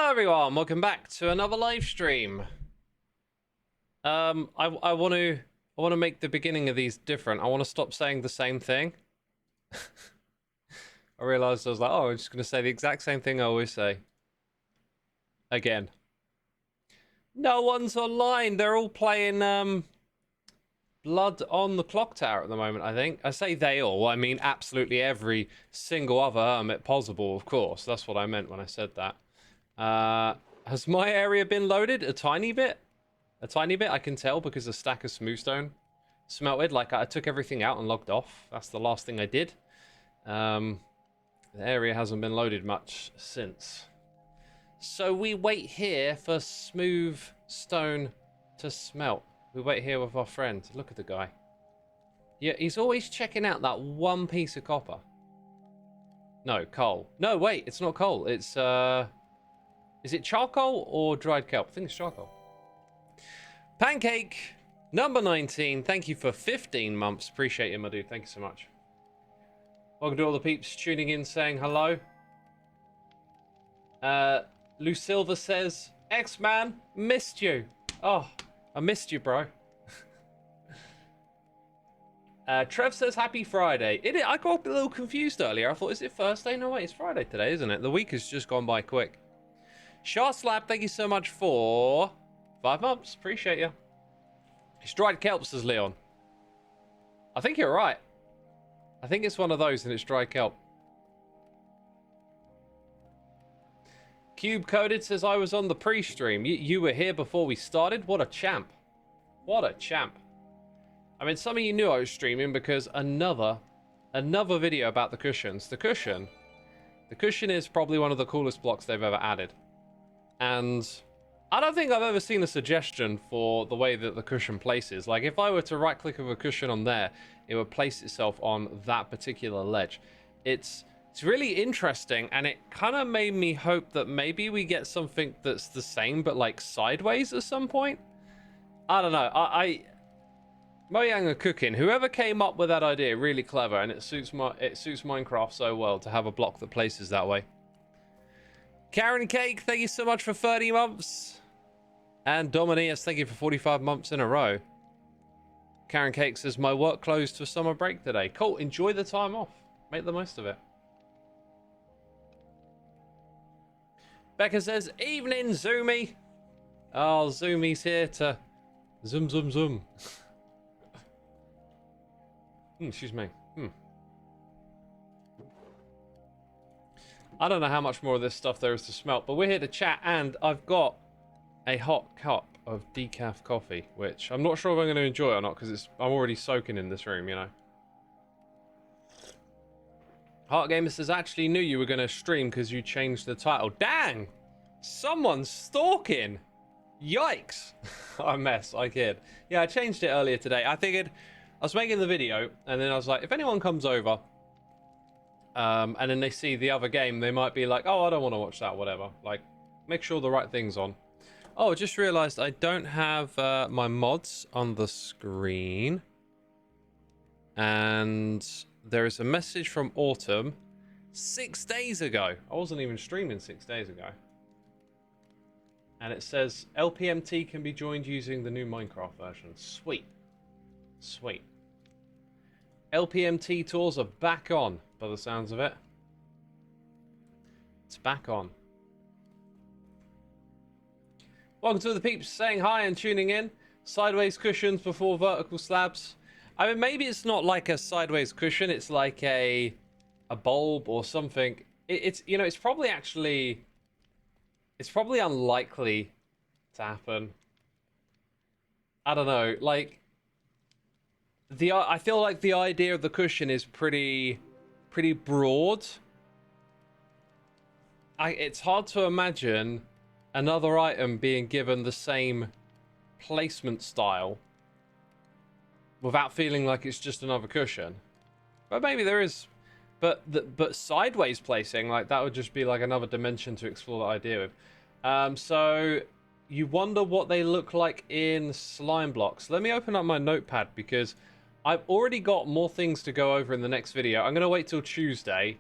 Hello everyone, welcome back to another live stream. I want to make the beginning of these different. I want to stop saying the same thing. I realized I was like, oh, I'm just going to say the exact same thing I always say. Again. No one's online. They're all playing Blood on the Clock Tower at the moment, I think. I say they all. I mean absolutely every single other hermit possible, of course. That's what I meant when I said that. Has my area been loaded? A tiny bit? A tiny bit, I can tell, because a stack of smoothstone smelted. Like, I took everything out and logged off. That's the last thing I did. The area hasn't been loaded much since. So we wait here for smooth stone to smelt. We wait here with our friend. Look at the guy. Yeah, he's always checking out that one piece of copper. No, coal. No, wait, it's not coal. It's, is it charcoal or dried kelp? I think it's charcoal. Pancake, number 19. Thank you for 15 months. Appreciate it, my dude. Thank you so much. Welcome to all the peeps tuning in, saying hello. Lou Silva says, X-Man, missed you. Oh, I missed you, bro. Trev says, happy Friday. I got a little confused earlier. I thought, is it Thursday? No, wait, it's Friday today, isn't it? The week has just gone by quick. Shard Slab, thank you so much for 5 months. Appreciate you. It's dried kelp, says Leon. I think you're right. I think it's one of those and it's dried kelp. Cube Coded says, I was on the pre-stream. You were here before we started? What a champ. What a champ. I mean, some of you knew I was streaming because another video about the cushions. The cushion is probably one of the coolest blocks they've ever added. And I don't think I've ever seen a suggestion for the way that the cushion places. Like, if I were to right-click of a cushion on there, it would place itself on that particular ledge. It's really interesting, and it kind of made me hope that maybe we get something that's the same, but like sideways at some point. I don't know. Mojang are cooking. Whoever came up with that idea, really clever, and it suits Minecraft so well to have a block that places that way. Karen Cake, thank you so much for 30 months. And Dominius, thank you for 45 months in a row. Karen Cake says, my work closed for summer break today. Cool, enjoy the time off. Make the most of it. Becca says, evening, Zoomy. Oh, Zoomy's here to zoom, zoom, zoom. Excuse me. I don't know how much more of this stuff there is to smelt, but we're here to chat, and I've got a hot cup of decaf coffee, which I'm not sure if I'm going to enjoy or not, because I'm already soaking in this room, you know. Heart Gamer says, actually knew you were going to stream because you changed the title. Dang! Someone's stalking! Yikes! I mess, I kid. Yeah, I changed it earlier today. I figured, I was making the video, and then I was like, if anyone comes over, and then they see the other game, they might be like, oh, I don't want to watch that, whatever. Like, make sure the right thing's on. Oh, I just realized I don't have my mods on the screen. And there is a message from Autumn 6 days ago. I wasn't even streaming 6 days ago. And it says, LPMT can be joined using the new Minecraft version. Sweet. Sweet. LPMT tours are back on, by the sounds of it. It's back on. Welcome to the peeps saying hi and tuning in. Sideways cushions before vertical slabs. I mean, maybe it's not like a sideways cushion. It's like a bulb or something. It's you know, it's probably unlikely to happen. I don't know. Like, I feel like the idea of the cushion is pretty broad. It's hard to imagine another item being given the same placement style without feeling like it's just another cushion. But maybe there is. But sideways placing, like, that would just be like another dimension to explore the idea with. So you wonder what they look like in slime blocks. Let me open up my notepad because I've already got more things to go over in the next video. I'm going to wait till Tuesday.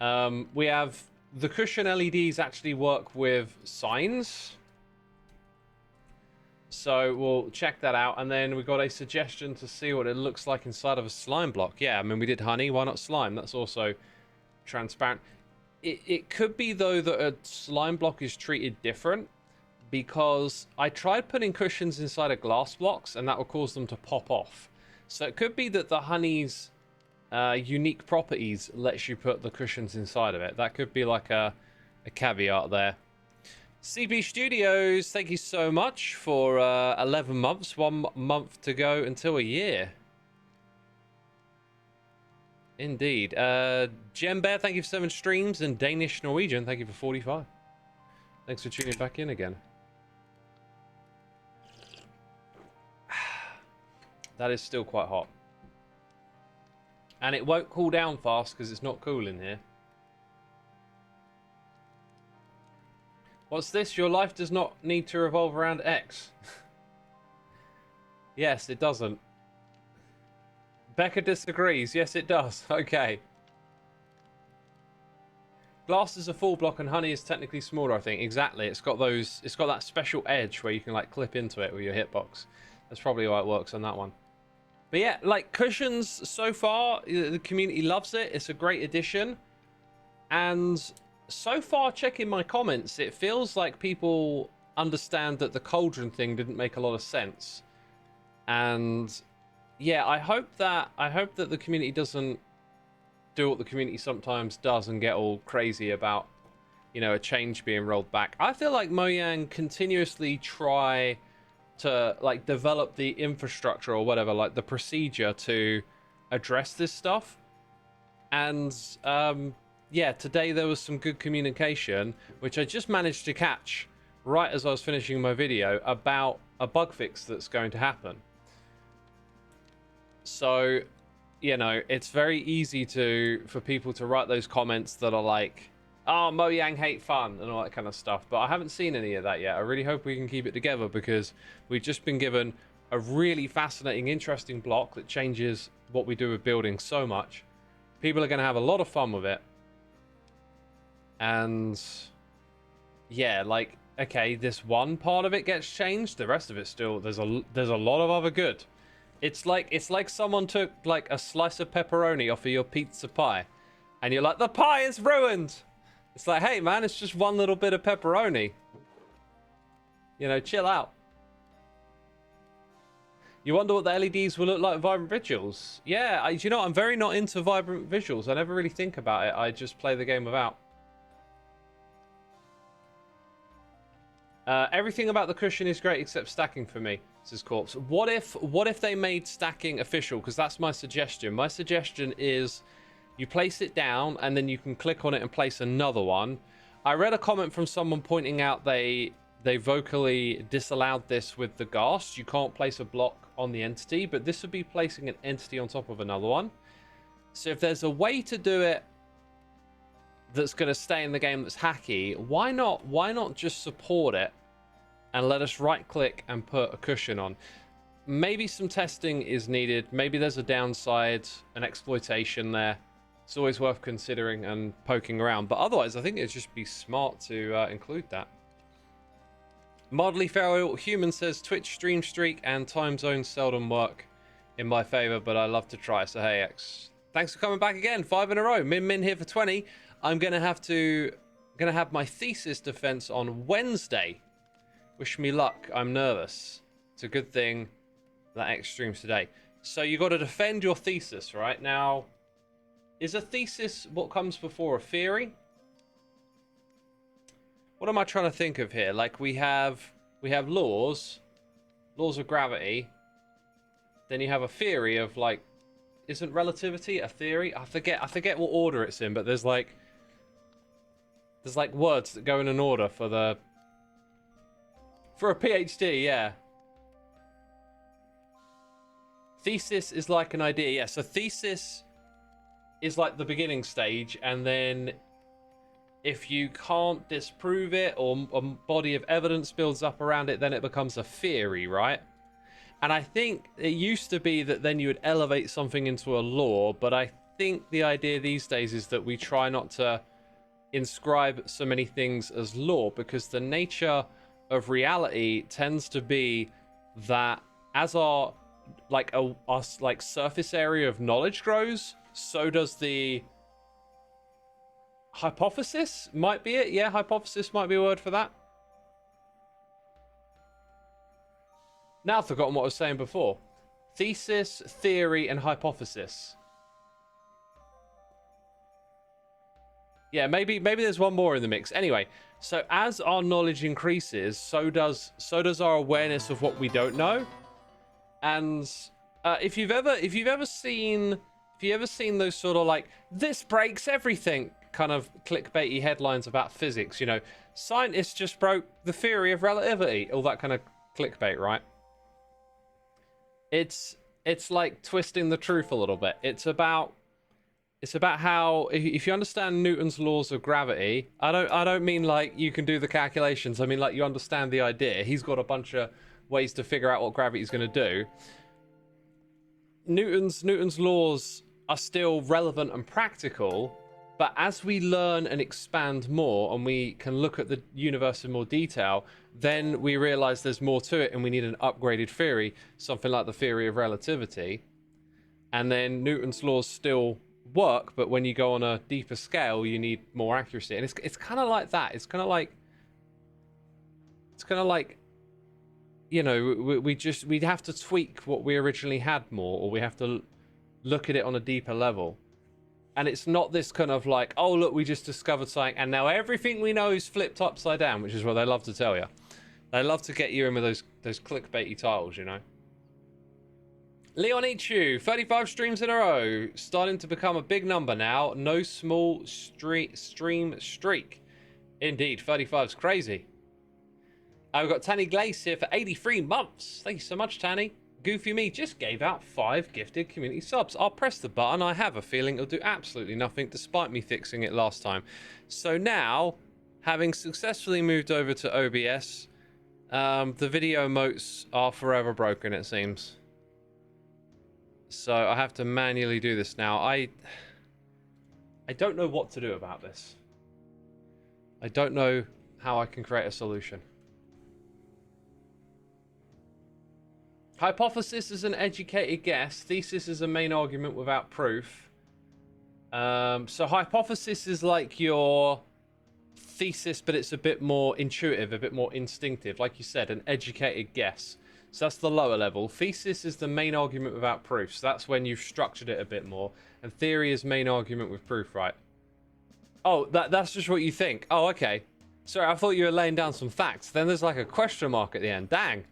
We have the cushion LEDs actually work with signs. So we'll check that out. And then we got a suggestion to see what it looks like inside of a slime block. Yeah, I mean, we did honey. Why not slime? That's also transparent. It could be, though, that a slime block is treated different, because I tried putting cushions inside of glass blocks and that will cause them to pop off. So it could be that the honey's unique properties lets you put the cushions inside of it. That could be like a caveat there. CB Studios, thank you so much for 11 months. 1 month to go until a year. Indeed. Gem Bear, thank you for 7 streams. And Danish Norwegian, thank you for 45. Thanks for tuning back in again. That is still quite hot. And it won't cool down fast because it's not cool in here. What's this? Your life does not need to revolve around X. Yes, it doesn't. Becca disagrees. Yes, it does. Okay. Glass is a full block and honey is technically smaller, I think. Exactly. It's got those. It's got that special edge where you can like clip into it with your hitbox. That's probably why it works on that one. But yeah, like cushions so far, the community loves it. It's a great addition. And so far, checking my comments, it feels like people understand that the cauldron thing didn't make a lot of sense. And yeah, I hope that the community doesn't do what the community sometimes does and get all crazy about, you know, a change being rolled back. I feel like Mojang continuously try to like develop the infrastructure or whatever, like the procedure to address this stuff. And yeah, today there was some good communication, which I just managed to catch right as I was finishing my video, about a bug fix that's going to happen. So, you know, it's very easy for people to write those comments that are like, oh, Mojang hate fun and all that kind of stuff. But I haven't seen any of that yet. I really hope we can keep it together, because we've just been given a really fascinating, interesting block that changes what we do with building so much. People are going to have a lot of fun with it. And yeah, like, okay, this one part of it gets changed. The rest of it still, there's a lot of other good. It's like someone took like a slice of pepperoni off of your pizza pie, and you're like, the pie is ruined. It's like, hey man, it's just one little bit of pepperoni. You know, chill out. You wonder what the LEDs will look like in Vibrant Visuals? Yeah, you know, I'm very not into Vibrant Visuals. I never really think about it. I just play the game without. Everything about the cushion is great except stacking for me, says Corpse. What if they made stacking official? Because that's my suggestion. My suggestion is you place it down and then you can click on it and place another one. I read a comment from someone pointing out they vocally disallowed this with the ghast. You can't place a block on the entity, but this would be placing an entity on top of another one. So if there's a way to do it that's going to stay in the game that's hacky, why not just support it and let us right click and put a cushion on? Maybe some testing is needed. Maybe there's a downside, an exploitation there. It's always worth considering and poking around. But otherwise, I think it'd just be smart to include that. Mildly Feral Human says Twitch stream streak and time zones seldom work in my favor, but I love to try. So hey X, thanks for coming back again. 5 in a row. Min here for 20. I'm gonna have my thesis defense on Wednesday. Wish me luck. I'm nervous. It's a good thing that X streams today. So you got to defend your thesis, right? Now, is a thesis what comes before a theory? What am I trying to think of here? Like we have laws of gravity. Then you have a theory of like, isn't relativity a theory? I forget what order it's in, but there's like words that go in an order for a PhD, yeah. Thesis is like an idea, yeah. So thesis is like the beginning stage, and then if you can't disprove it or a body of evidence builds up around it, then it becomes a theory, right? And I think it used to be that then you would elevate something into a law, but I think the idea these days is that we try not to inscribe so many things as law, because the nature of reality tends to be that as our surface area of knowledge grows, so does the hypothesis. Might be it. Yeah, hypothesis might be a word for that. Now I've forgotten what I was saying before. Thesis, theory, and hypothesis. Yeah, maybe there's one more in the mix. Anyway, so as our knowledge increases, so does our awareness of what we don't know. And if you've ever seen those sort of like, this breaks everything kind of clickbaity headlines about physics, you know, scientists just broke the theory of relativity, all that kind of clickbait, right? It's like twisting the truth a little bit. It's about how, if you understand Newton's laws of gravity, I don't mean like you can do the calculations. I mean like you understand the idea. He's got a bunch of ways to figure out what gravity is going to do. Newton's laws are still relevant and practical, but as we learn and expand more and we can look at the universe in more detail, then we realize there's more to it and we need an upgraded theory, something like the theory of relativity. And then Newton's laws still work, but when you go on a deeper scale, you need more accuracy. And it's kind of like that. It's kind of like, you know, we'd have to tweak what we originally had more, or we have to look at it on a deeper level. And it's not this kind of like, oh look, we just discovered something and now everything we know is flipped upside down, which is what they love to tell you. They love to get you in with those clickbaity titles, you know. Leon Ichu, 35 streams in a row, starting to become a big number now. No small stream streak. Indeed, 35's crazy. We've got Tanny Glace here for 83 months. Thank you so much, Tanny. Goofy Me just gave out 5 gifted community subs. I'll press the button. I have a feeling it'll do absolutely nothing, despite me fixing it last time. So now, having successfully moved over to OBS, the video emotes are forever broken, it seems. So I have to manually do this now. I don't know what to do about this. I don't know how I can create a solution. Hypothesis is an educated guess. Thesis is a main argument without proof. So hypothesis is like your thesis, but it's a bit more intuitive, a bit more instinctive. Like you said, an educated guess. So that's the lower level. Thesis is the main argument without proof. So that's when you've structured it a bit more. And theory is main argument with proof, right? Oh, that's just what you think. Oh, okay. Sorry, I thought you were laying down some facts. Then there's like a question mark at the end. Dang.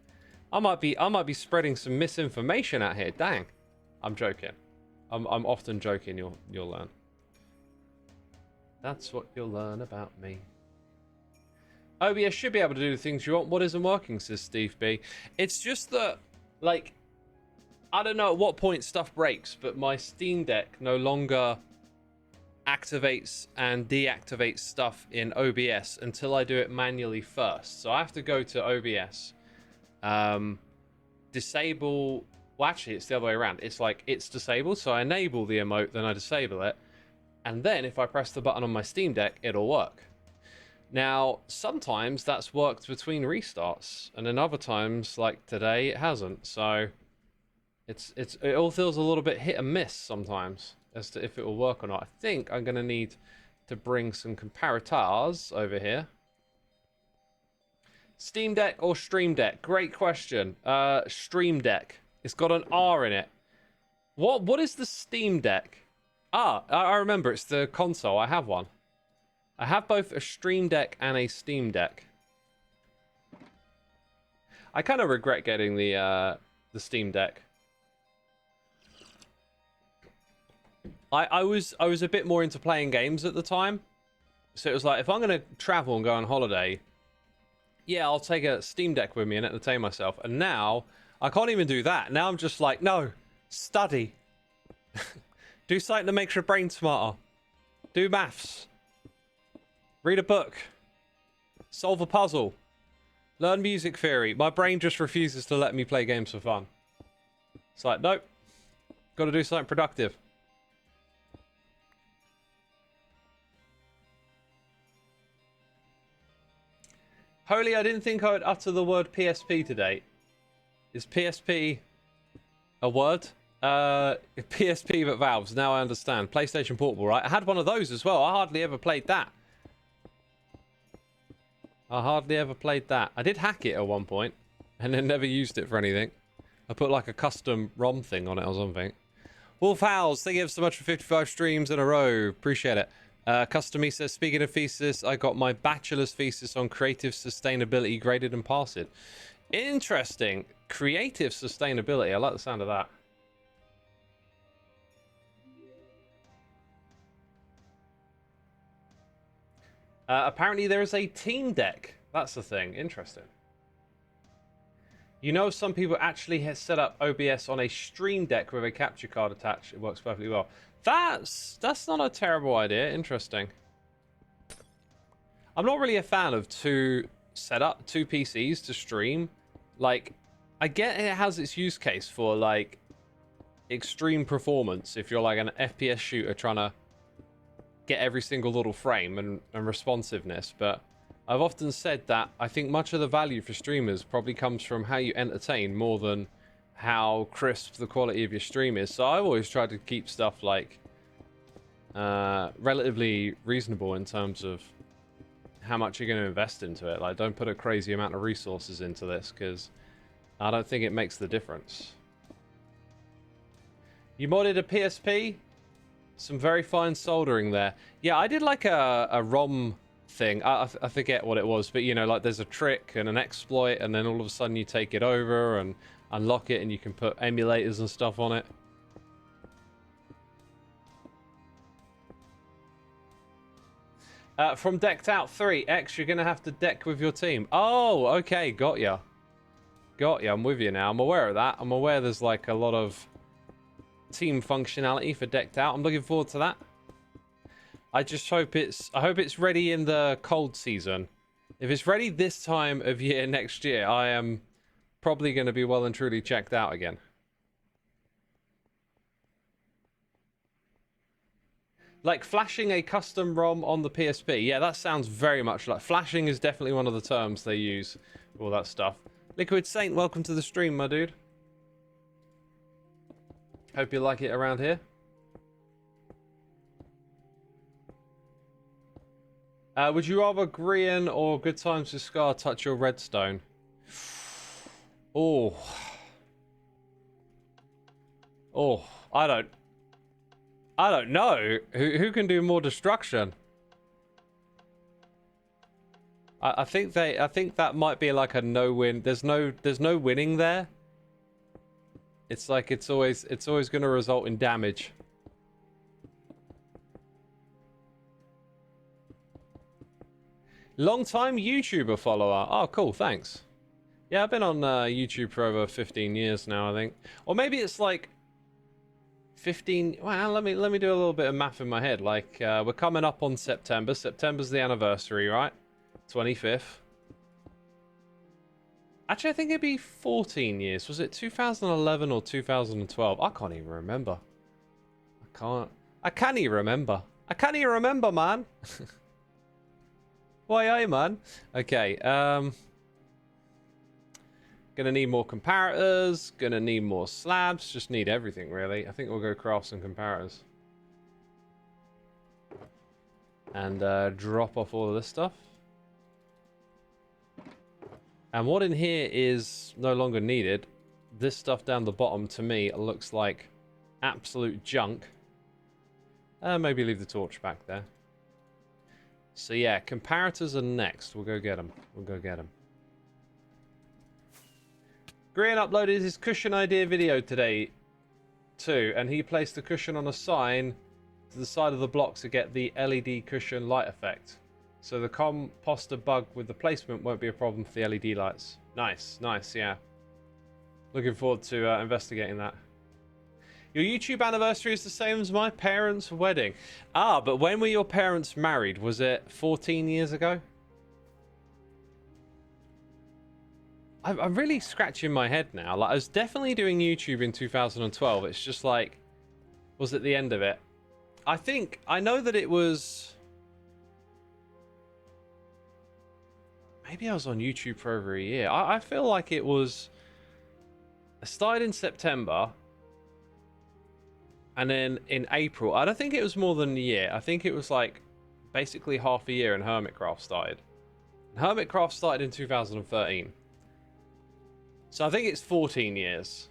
I might be spreading some misinformation out here. Dang. I'm joking. I'm often joking. You'll learn. That's what you'll learn about me. OBS should be able to do the things you want. What isn't working, says Steve B. It's just that, like, I don't know at what point stuff breaks, but my Steam Deck no longer activates and deactivates stuff in OBS until I do it manually first. So I have to go to OBS, disable. Well, actually, it's the other way around. It's like it's disabled, so I enable the emote, then I disable it, and then if I press the button on my Steam Deck, it'll work. Now, sometimes that's worked between restarts, and then other times, like today, it hasn't. So it all feels a little bit hit and miss sometimes as to if it will work or not. I think I'm going to need to bring some comparators over here. Steam Deck or Stream Deck? Great question. Stream Deck. It's got an R in it. What is the Steam Deck? Ah, I remember. It's the console. I have one. I have both a Stream Deck and a Steam Deck. I kind of regret getting the Steam Deck. I was a bit more into playing games at the time, so it was like, if I'm gonna travel and go on holiday, yeah, I'll take a Steam Deck with me and entertain myself. And now I can't even do that. Now I'm just like, no, study, do something that makes your brain smarter, do maths. Read a book. Solve a puzzle. Learn music theory. My brain just refuses to let me play games for fun. It's like, nope. Got to do something productive. Holy, I didn't think I would utter the word PSP today. Is PSP a word? PSP but Valves. Now I understand. PlayStation Portable, right? I had one of those as well. I hardly ever played that. I did hack it at one point, and then never used it for anything. I put like a custom ROM thing on it or something. Wolf Howls, thank you so much for 55 streams in a row. Appreciate it. Custom me says, speaking of thesis, I got my bachelor's thesis on creative sustainability graded and passed it. Interesting. Creative sustainability. I like the sound of that. Apparently there is a team deck. That's the thing. Interesting. You know, some people actually have set up OBS on a stream deck with a capture card attached. It works perfectly well. That's not a terrible idea. Interesting. I'm not really a fan of two PCs to stream. Like, I get it has its use case for like extreme performance if you're like an FPS shooter trying to get every single little frame and responsiveness, but I've often said that I think much of the value for streamers probably comes from how you entertain more than how crisp the quality of your stream is. So I've always tried to keep stuff like relatively reasonable in terms of how much you're going to invest into it. Like, don't put a crazy amount of resources into this because I don't think it makes the difference. You modded a PSP? Some very fine soldering there. Yeah, I did like a ROM thing. I forget what it was, but you know, like there's a trick and an exploit, and then all of a sudden you take it over and unlock it, and you can put emulators and stuff on it. From Decked Out 3, X, you're going to have to deck with your team. Oh, okay, got ya. Got ya, I'm with you now. I'm aware of that. I'm aware there's like a lot of team functionality for Decked Out. I'm looking forward to that. I just hope I hope it's ready in the cold season. If it's ready this time of year next year, I am probably going to be well and truly checked out again. Like flashing a custom ROM on the PSP. Yeah, that sounds very much like... Flashing is definitely one of the terms they use for all that stuff. Liquid Saint, welcome to the stream, my dude. Hope you like it around here. Would you rather Grian or Good Times with Scar touch your redstone? Oh. Oh, I don't know. Who can do more destruction? I think that might be like a no-win. There's no winning there. It's like it's always going to result in damage. Long-time YouTuber follower. Oh, cool. Thanks. Yeah, I've been on YouTube for over 15 years now, I think. Or maybe it's like 15. Well, let me do a little bit of math in my head. Like we're coming up on September. September's the anniversary, right? 25th. Actually, I think it'd be 14 years. Was it 2011 or 2012? I can't even remember. I can't even remember. I can't even remember, man. Why, aye, man? Okay, gonna need more comparators, gonna need more slabs, just need everything, really. I think we'll go craft some comparators. And drop off all of this stuff. And what in here is no longer needed. This stuff down the bottom, to me, looks like absolute junk. Maybe leave the torch back there. So yeah, comparators are next. We'll go get them. Grian uploaded his cushion idea video today too, and he placed the cushion on a sign to the side of the block to get the LED cushion light effect. So the composter bug with the placement won't be a problem for the LED lights. Nice, yeah. Looking forward to investigating that. Your YouTube anniversary is the same as my parents' wedding. Ah, but when were your parents married? Was it 14 years ago? I'm really scratching my head now. Like, I was definitely doing YouTube in 2012. It's just like, was it the end of it? I know that it was... Maybe I was on YouTube for over a year. I feel like it was... I started in September. And then in April, I don't think it was more than a year. I think it was like basically half a year and Hermitcraft started. And Hermitcraft started in 2013. So I think it's 14 years.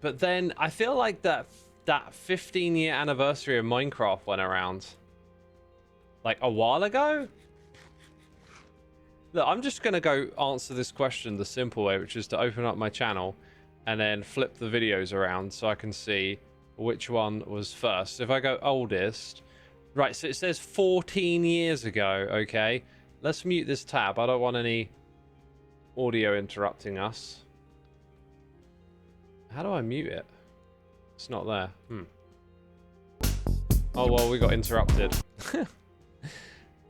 But then I feel like that 15-year anniversary of Minecraft went around like a while ago. Look, I'm just going to go answer this question the simple way, which is to open up my channel and then flip the videos around so I can see which one was first. If I go oldest, right, so it says 14 years ago, okay? Let's mute this tab. I don't want any audio interrupting us. How do I mute it? It's not there. Oh, well, we got interrupted.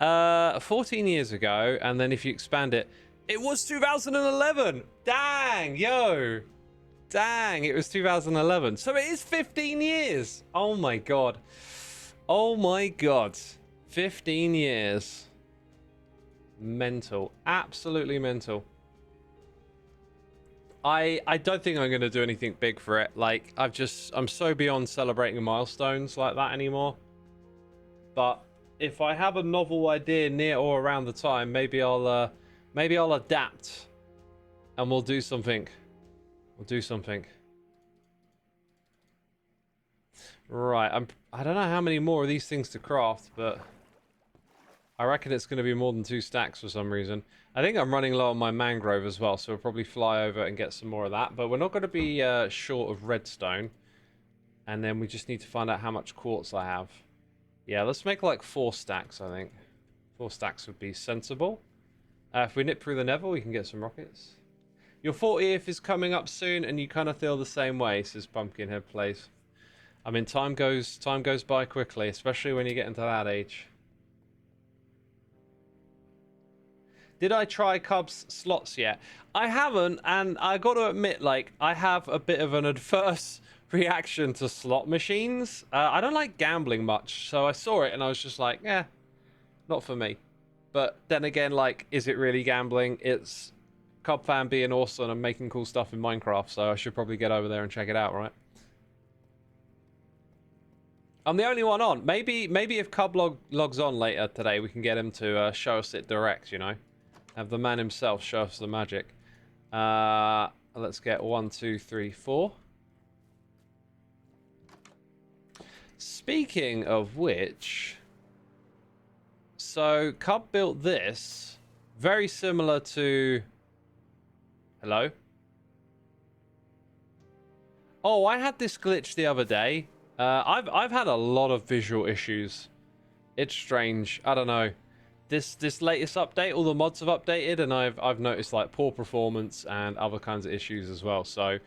14 years ago, and then if you expand it, it was 2011! Dang, yo! Dang, it was 2011. So it is 15 years! Oh my god. Oh my god. 15 years. Mental. Absolutely mental. I don't think I'm going to do anything big for it. Like, I'm so beyond celebrating milestones like that anymore. But if I have a novel idea near or around the time, maybe I'll adapt and we'll do something. We'll do something. Right, I don't know how many more of these things to craft, but I reckon it's going to be more than 2 stacks for some reason. I think I'm running low on my mangrove as well, so we'll probably fly over and get some more of that. But we're not going to be short of redstone. And then we just need to find out how much quartz I have. Yeah, let's make like 4 stacks, I think. 4 stacks would be sensible. If we nip through the Nether, we can get some rockets. Your 40th is coming up soon, and you kind of feel the same way, says Pumpkinhead Plays. I mean, time goes by quickly, especially when you get into that age. Did I try Cub's slots yet? I haven't, and I got to admit, like, I have a bit of an adverse reaction to slot machines. I don't like gambling much, so I saw it and I was just like, eh, not for me. But then again, like, is it really gambling? It's Cub fan being awesome and making cool stuff in Minecraft, so I should probably get over there and check it out, right? I'm the only one on. Maybe if Cub logs on later today, we can get him to show us it direct, you know? Have the man himself show us the magic. Let's get 1, 2, 3, 4. Speaking of which, so Cub built this very similar to... Hello? Oh, I had this glitch the other day. I've had a lot of visual issues. It's strange. I don't know. This latest update, all the mods have updated, and I've noticed like poor performance and other kinds of issues as well. So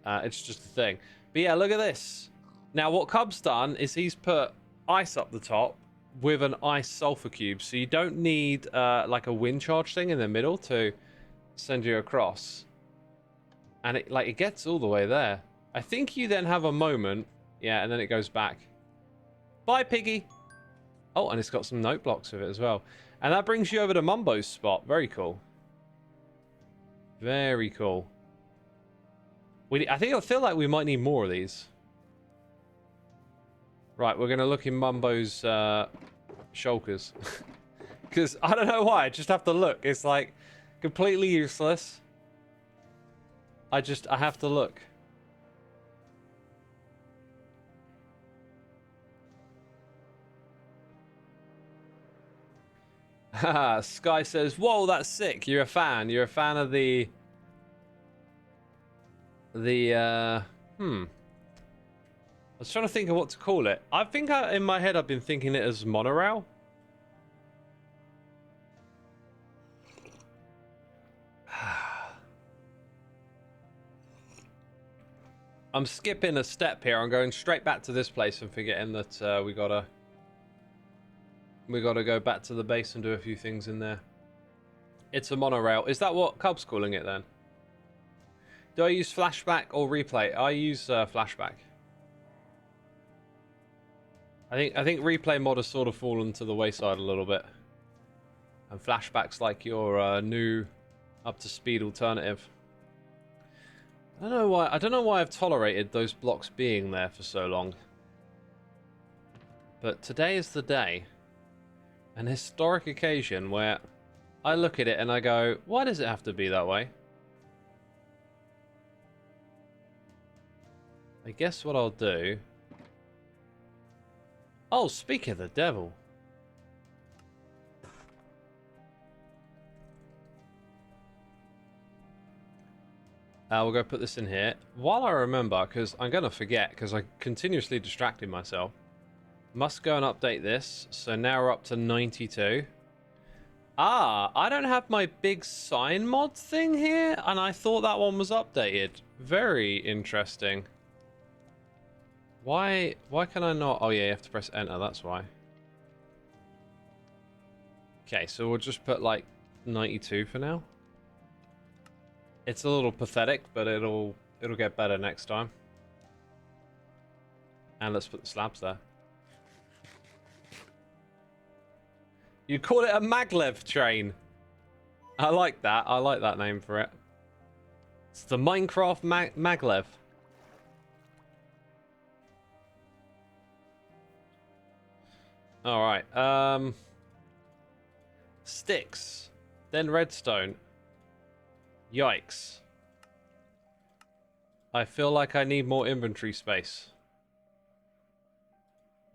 it's just a thing. But yeah, look at this. Now what Cub's done is he's put ice up the top with an ice sulfur cube, so you don't need like a wind charge thing in the middle to send you across. And it gets all the way there. I think you then have a moment, yeah, and then it goes back. Bye, piggy. Oh, and it's got some note blocks with it as well. And that brings you over to Mumbo's spot. Very cool. Very cool. I feel like we might need more of these. Right, we're going to look in Mumbo's shulkers. Because I don't know why, I just have to look. It's like completely useless. I have to look. Haha, Sky says, whoa, that's sick. You're a fan. You're a fan of the... I was trying to think of what to call it. I think in my head I've been thinking it as monorail. I'm skipping a step here. I'm going straight back to this place and forgetting that we gotta go back to the base and do a few things in there. It's a monorail. Is that what Cub's calling it then? Do I use flashback or replay? I use flashback. I think replay mod has sort of fallen to the wayside a little bit. And flashbacks like your new up to speed alternative. I don't know why I've tolerated those blocks being there for so long. But today is the day. An historic occasion where I look at it and I go, why does it have to be that way? I guess what I'll do... Oh, speak of the devil. We'll go put this in here. While I remember, because I'm going to forget, because I continuously distracted myself. Must go and update this. So now we're up to 92. Ah, I don't have my big sign mod thing here, and I thought that one was updated. Very interesting. Why can I not? Oh yeah, you have to press enter, that's why. Okay, so we'll just put like 92 for now. It's a little pathetic, but it'll get better next time. And let's put the slabs there. You call it a maglev train. I like that. I like that name for it. It's the Minecraft maglev. All right. Sticks, then redstone. Yikes. I feel like I need more inventory space.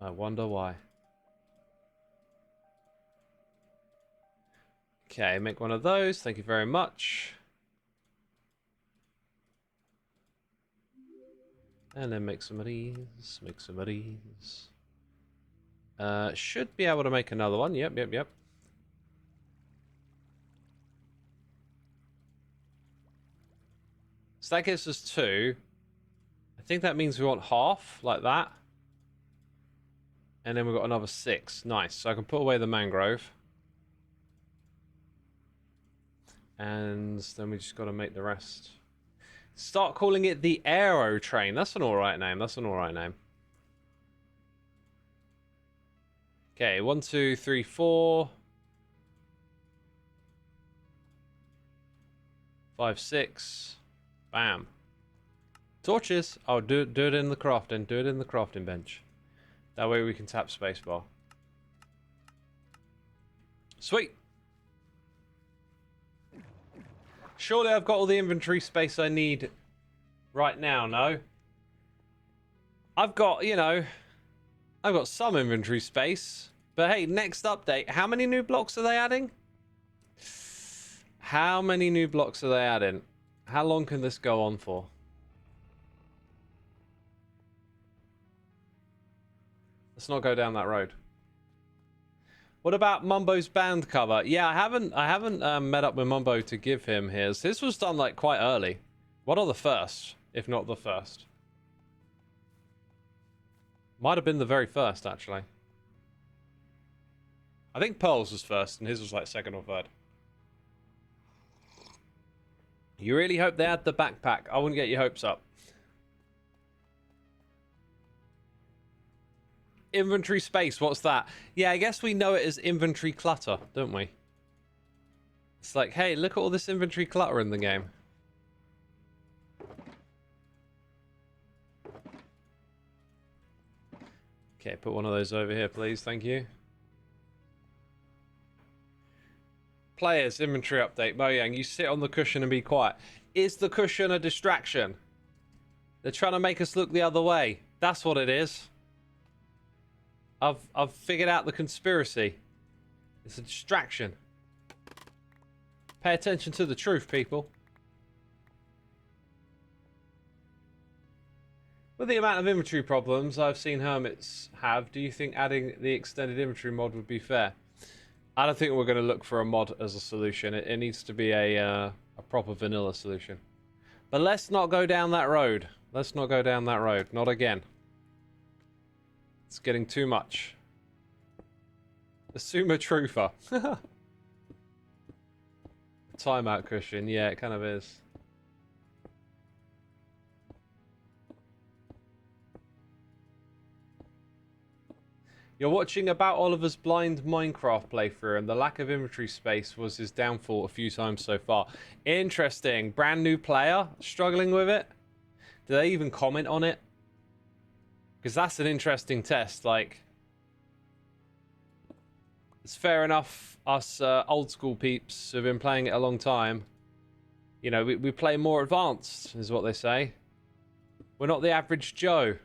I wonder why. Okay, make one of those. Thank you very much. And then make some of these. Make some of these. Should be able to make another one. Yep. So that gives us 2. I think that means we want half, like that. And then we've got another 6. Nice. So I can put away the mangrove. And then we just got to make the rest. Start calling it the Aero Train. That's an alright name. That's an alright name. Okay, 1, 2, 3, 4. 5, 6. Bam. Torches. Oh, do it in the crafting. Do it in the crafting bench. That way we can tap spacebar. Sweet. Surely I've got all the inventory space I need right now, no? I've got, you know, I've got some inventory space. But hey, next update. How many new blocks are they adding? How many new blocks are they adding? How long can this go on for? Let's not go down that road. What about Mumbo's band cover? Yeah, I haven't met up with Mumbo to give him his. This was done like quite early. One of the first, if not the first. Might have been the very first, actually. I think Pearl's was first, and his was like second or third. You really hope they had the backpack. I wouldn't get your hopes up. Inventory space, what's that? Yeah, I guess we know it as inventory clutter, don't we? It's like, hey, look at all this inventory clutter in the game. Okay, put one of those over here, please. Thank you. Players, inventory update. Mojang, you sit on the cushion and be quiet. Is the cushion a distraction? They're trying to make us look the other way. That's what it is. I've figured out the conspiracy. It's a distraction. Pay attention to the truth, people. With the amount of inventory problems I've seen hermits have, do you think adding the extended inventory mod would be fair? I don't think we're going to look for a mod as a solution. It needs to be a proper vanilla solution. But let's not go down that road. Let's not go down that road. Not again. It's getting too much. Xisuma Truther. Timeout cushion. Yeah, it kind of is. You're watching about Oliver's blind Minecraft playthrough, and the lack of inventory space was his downfall a few times so far. Interesting. Brand new player struggling with it. Do they even comment on it? Because that's an interesting test. Like, it's fair enough. Us old school peeps who've been playing it a long time. You know, we play more advanced, is what they say. We're not the average Joe.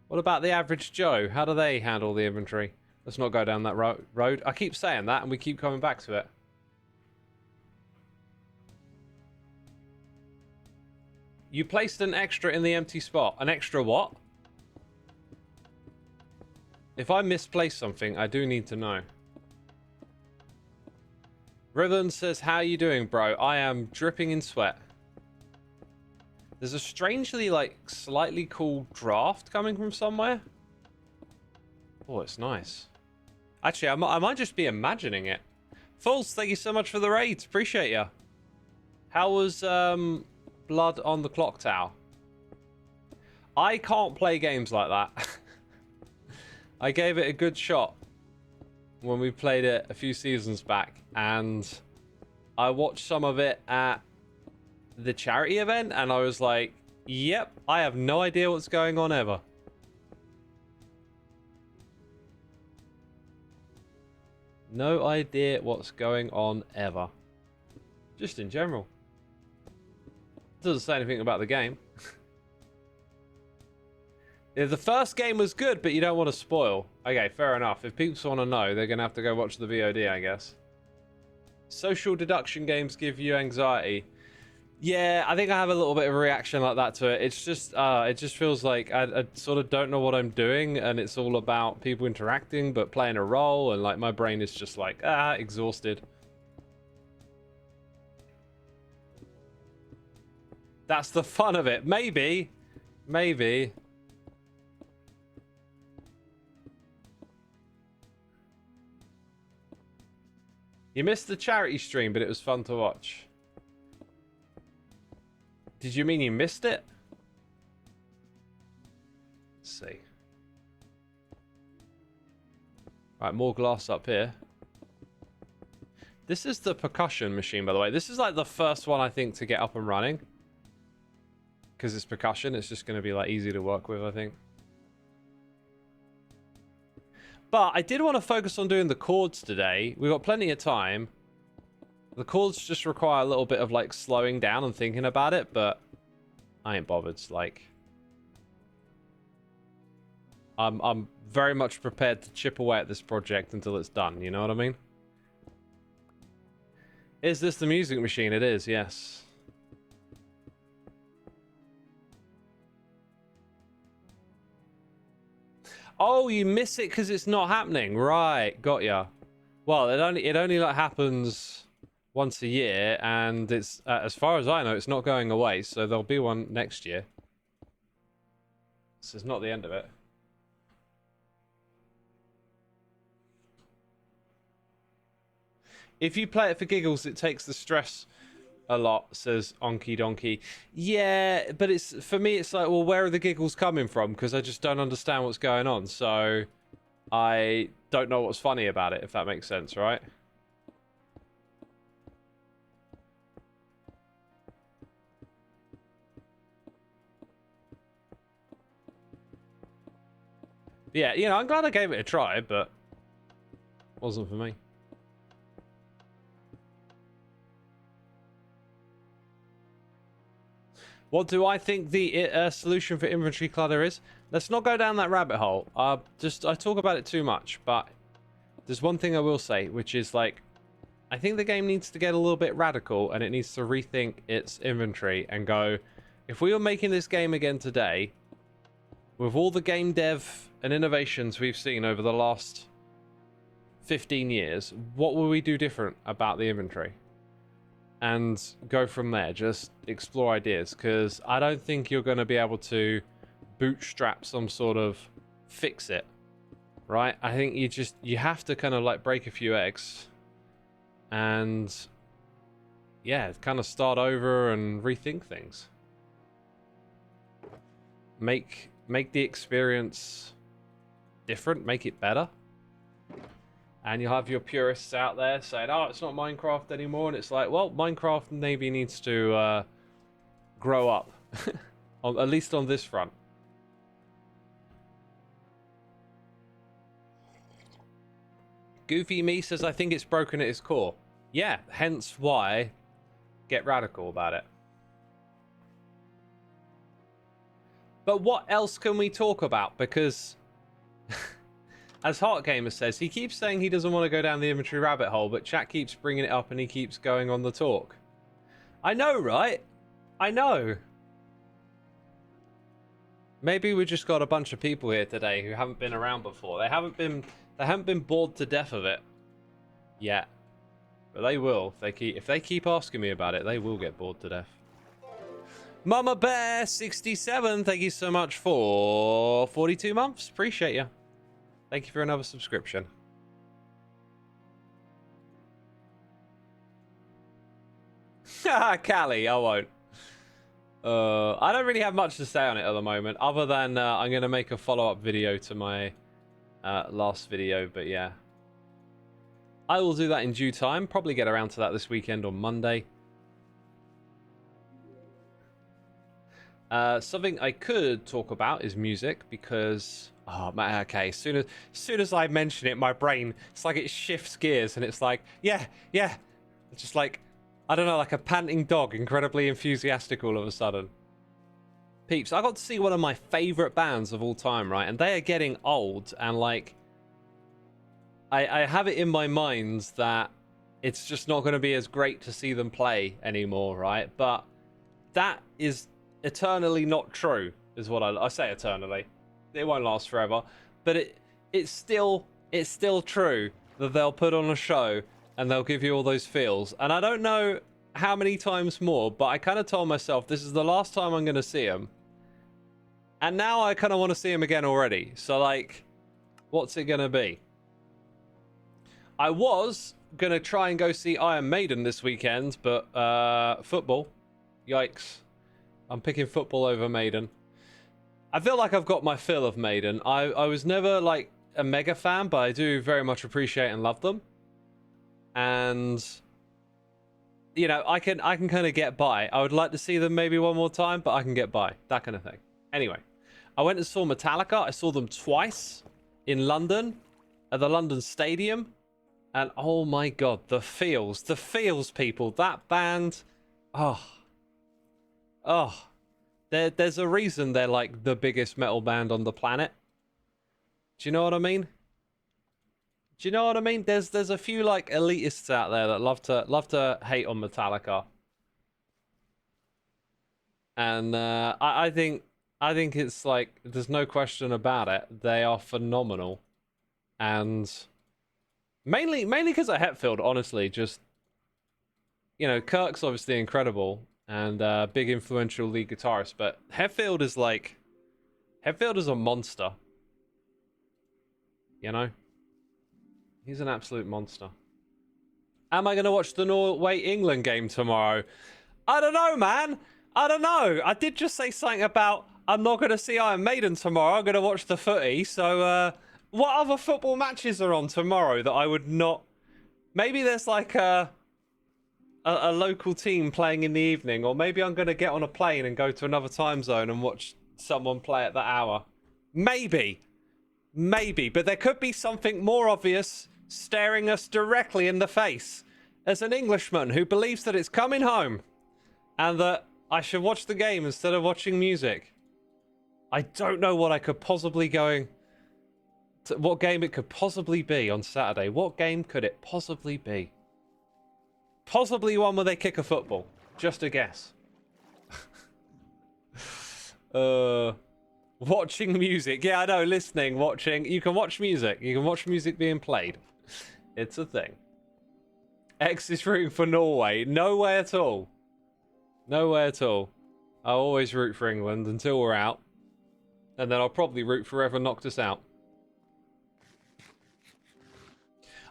What about the average Joe? How do they handle the inventory? Let's not go down that road. I keep saying that, and we keep coming back to it. You placed an extra in the empty spot. An extra what? If I misplace something, I do need to know. Ribbon says, how are you doing, bro? I am dripping in sweat. There's a strangely, like, slightly cool draft coming from somewhere. Oh, it's nice. Actually, I might just be imagining it. False, thank you so much for the raids. Appreciate ya. How was Blood on the Clock Tower? I can't play games like that. I gave it a good shot when we played it a few seasons back, and I watched some of it at the charity event, and I was like, yep, I have no idea what's going on ever. No idea what's going on ever. Just in general. Doesn't say anything about the game. Yeah, the first game was good, but you don't want to spoil. Okay, fair enough. If people want to know, they're going to have to go watch the VOD, I guess. Social deduction games give you anxiety. Yeah, I think I have a little bit of a reaction like that to it. It's just, it just feels like I sort of don't know what I'm doing, and it's all about people interacting, but playing a role, and like my brain is just like, exhausted. That's the fun of it. Maybe. Maybe. You missed the charity stream, but it was fun to watch. Did you mean you missed it? Let's see. Right, more glass up here. This is the percussion machine, by the way. This is like the first one, I think, to get up and running. Because it's percussion, it's just going to be like easy to work with, I think. But I did want to focus on doing the chords today. We've got plenty of time. The chords just require a little bit of like slowing down and thinking about it, but I ain't bothered. Like, I'm very much prepared to chip away at this project until it's done. You know what I mean? Is this the music machine? It is, yes. Oh, you miss it because it's not happening, right? Got ya. Well, it only like happens once a year, and it's as far as I know, it's not going away. So there'll be one next year. This is not the end of it. If you play it for giggles, it takes the stress a lot, says Onky Donkey. Yeah, but it's for me, it's like, well, where are the giggles coming from? Because I just don't understand what's going on. So I don't know what's funny about it, if that makes sense, right? Yeah, you know, I'm glad I gave it a try, but it wasn't for me. What do I think the solution for inventory clutter is? Let's not go down that rabbit hole. I talk about it too much, but there's one thing I will say, which is like, I think the game needs to get a little bit radical, and it needs to rethink its inventory and go, if we were making this game again today, with all the game dev and innovations we've seen over the last 15 years, what will we do different about the inventory? And go from there. Just explore ideas, because I don't think you're going to be able to bootstrap some sort of fix it, right? I think you have to kind of like break a few eggs and yeah, kind of start over and rethink things. Make the experience different, make it better. And you'll have your purists out there saying, oh, it's not Minecraft anymore. And it's like, well, Minecraft maybe needs to grow up. At least on this front. Goofy Me says, I think it's broken at its core. Yeah, hence why get radical about it. But what else can we talk about? Because, as Heartgamer says, he keeps saying he doesn't want to go down the inventory rabbit hole, but chat keeps bringing it up and he keeps going on the talk. I know, right? I know. Maybe we just got a bunch of people here today who haven't been around before. They haven't been bored to death of it yet. But they will. If they keep asking me about it, they will get bored to death. Mama Bear 67, thank you so much for 42 months. Appreciate you. Thank you for another subscription. Callie, I won't. I don't really have much to say on it at the moment, other than I'm going to make a follow-up video to my last video, but yeah. I will do that in due time. Probably get around to that this weekend on Monday. Something I could talk about is music, because... Oh, man, okay, as soon as I mention it, my brain, it's like it shifts gears, and it's like, yeah. It's just like, I don't know, like a panting dog, incredibly enthusiastic all of a sudden. Peeps, I got to see one of my favourite bands of all time, right? And they are getting old, and like... I have it in my mind that it's just not going to be as great to see them play anymore, right? But that is eternally not true, is what I say eternally. It won't last forever, but it's still true that they'll put on a show and they'll give you all those feels. And I don't know how many times more, but I kind of told myself this is the last time I'm going to see them. And now I kind of want to see them again already. So like, what's it going to be? I was going to try and go see Iron Maiden this weekend, but football. Yikes. I'm picking football over Maiden. I feel like I've got my fill of Maiden. I was never like a mega fan, but I do very much appreciate and love them. And you know, I can kind of get by. I would like to see them maybe one more time, but I can get by. That kind of thing. Anyway, I went and saw Metallica. I saw them twice in London at the London Stadium. And oh my god, the feels, people. That band, there's a reason they're like the biggest metal band on the planet. Do you know what I mean? There's a few like elitists out there that love to hate on Metallica, and I think it's like there's no question about it. They are phenomenal, and mainly because of Hetfield, honestly. Just, you know, Kirk's obviously incredible and big influential lead guitarist, but Hetfield is a monster. You know, he's an absolute monster. Am I going to watch the Norway-England game tomorrow? I don't know, man. I don't know. I did just say something about I'm not going to see Iron Maiden tomorrow. I'm going to watch the footy. So, what other football matches are on tomorrow that I would not... Maybe there's like a local team playing in the evening, or maybe I'm going to get on a plane and go to another time zone and watch someone play at that hour. Maybe, but there could be something more obvious staring us directly in the face as an Englishman who believes that it's coming home and that I should watch the game instead of watching music. I don't know what I could possibly what game it could possibly be on Saturday. What game could it possibly be? Possibly one where they kick a football. Just a guess. Watching music. Yeah, I know. Listening, watching. You can watch music. You can watch music being played. It's a thing. X is rooting for Norway. No way at all. No way at all. I'll always root for England until we're out. And then I'll probably root for whoever knocked us out.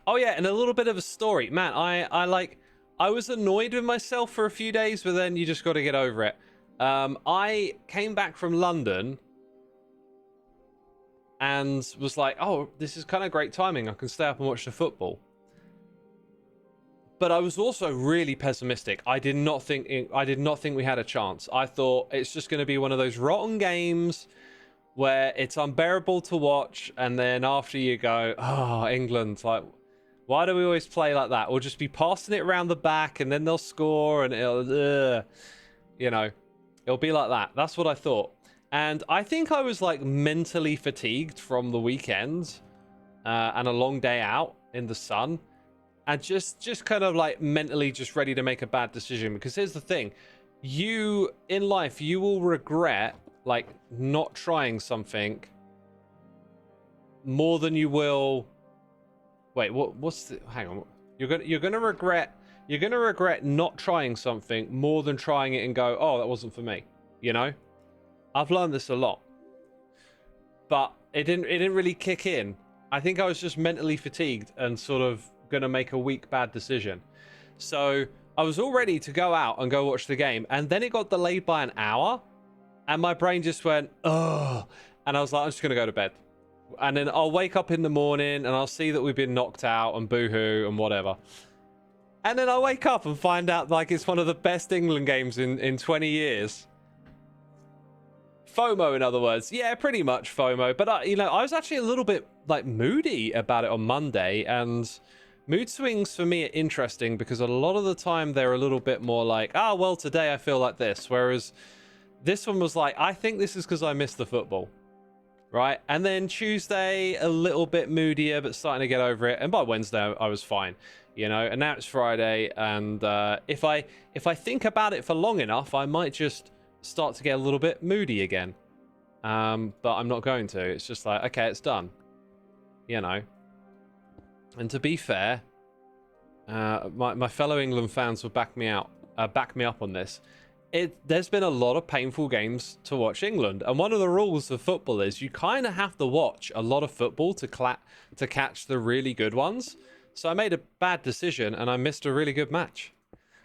Oh yeah, and a little bit of a story. Man, I was annoyed with myself for a few days, but then you just got to get over it. I came back from London and was like, oh, this is kind of great timing. I can stay up and watch the football. But I was also really pessimistic. I did not think we had a chance. I thought it's just going to be one of those rotten games where it's unbearable to watch, and then after you go, oh, England, like, why do we always play like that? We'll just be passing it around the back, and then they'll score, and it'll, you know, it'll be like that. That's what I thought. And I think I was like mentally fatigued from the weekend and a long day out in the sun, and just kind of like mentally just ready to make a bad decision. Because here's the thing, you in life, you will regret like not trying something more than you will. Wait, what's the, hang on, you're gonna regret not trying something more than trying it and go, oh, that wasn't for me. You know, I've learned this a lot, but it didn't really kick in. I think I was just mentally fatigued and sort of gonna make a weak bad decision. So I was all ready to go out and go watch the game, and then it got delayed by an hour, and my brain just went, oh, and I was like, I'm just gonna go to bed, and then I'll wake up in the morning and I'll see that we've been knocked out and boohoo and whatever. And then I wake up and find out like it's one of the best England games in 20 years. FOMO, in other words. Yeah, pretty much FOMO. But, you know, I was actually a little bit, like, moody about it on Monday. And mood swings for me are interesting because a lot of the time they're a little bit more like, oh, well, today I feel like this. Whereas this one was like, I think this is because I missed the football. Right? And then Tuesday, a little bit moodier, but starting to get over it. And by Wednesday, I was fine. You know, and now it's Friday. And if I think about it for long enough, I might just start to get a little bit moody again, but I'm not going to. It's just like, okay, it's done, you know. And to be fair, my fellow England fans will back me up on this. There's been a lot of painful games to watch England, and one of the rules of football is you kind of have to watch a lot of football to catch the really good ones. So I made a bad decision and I missed a really good match.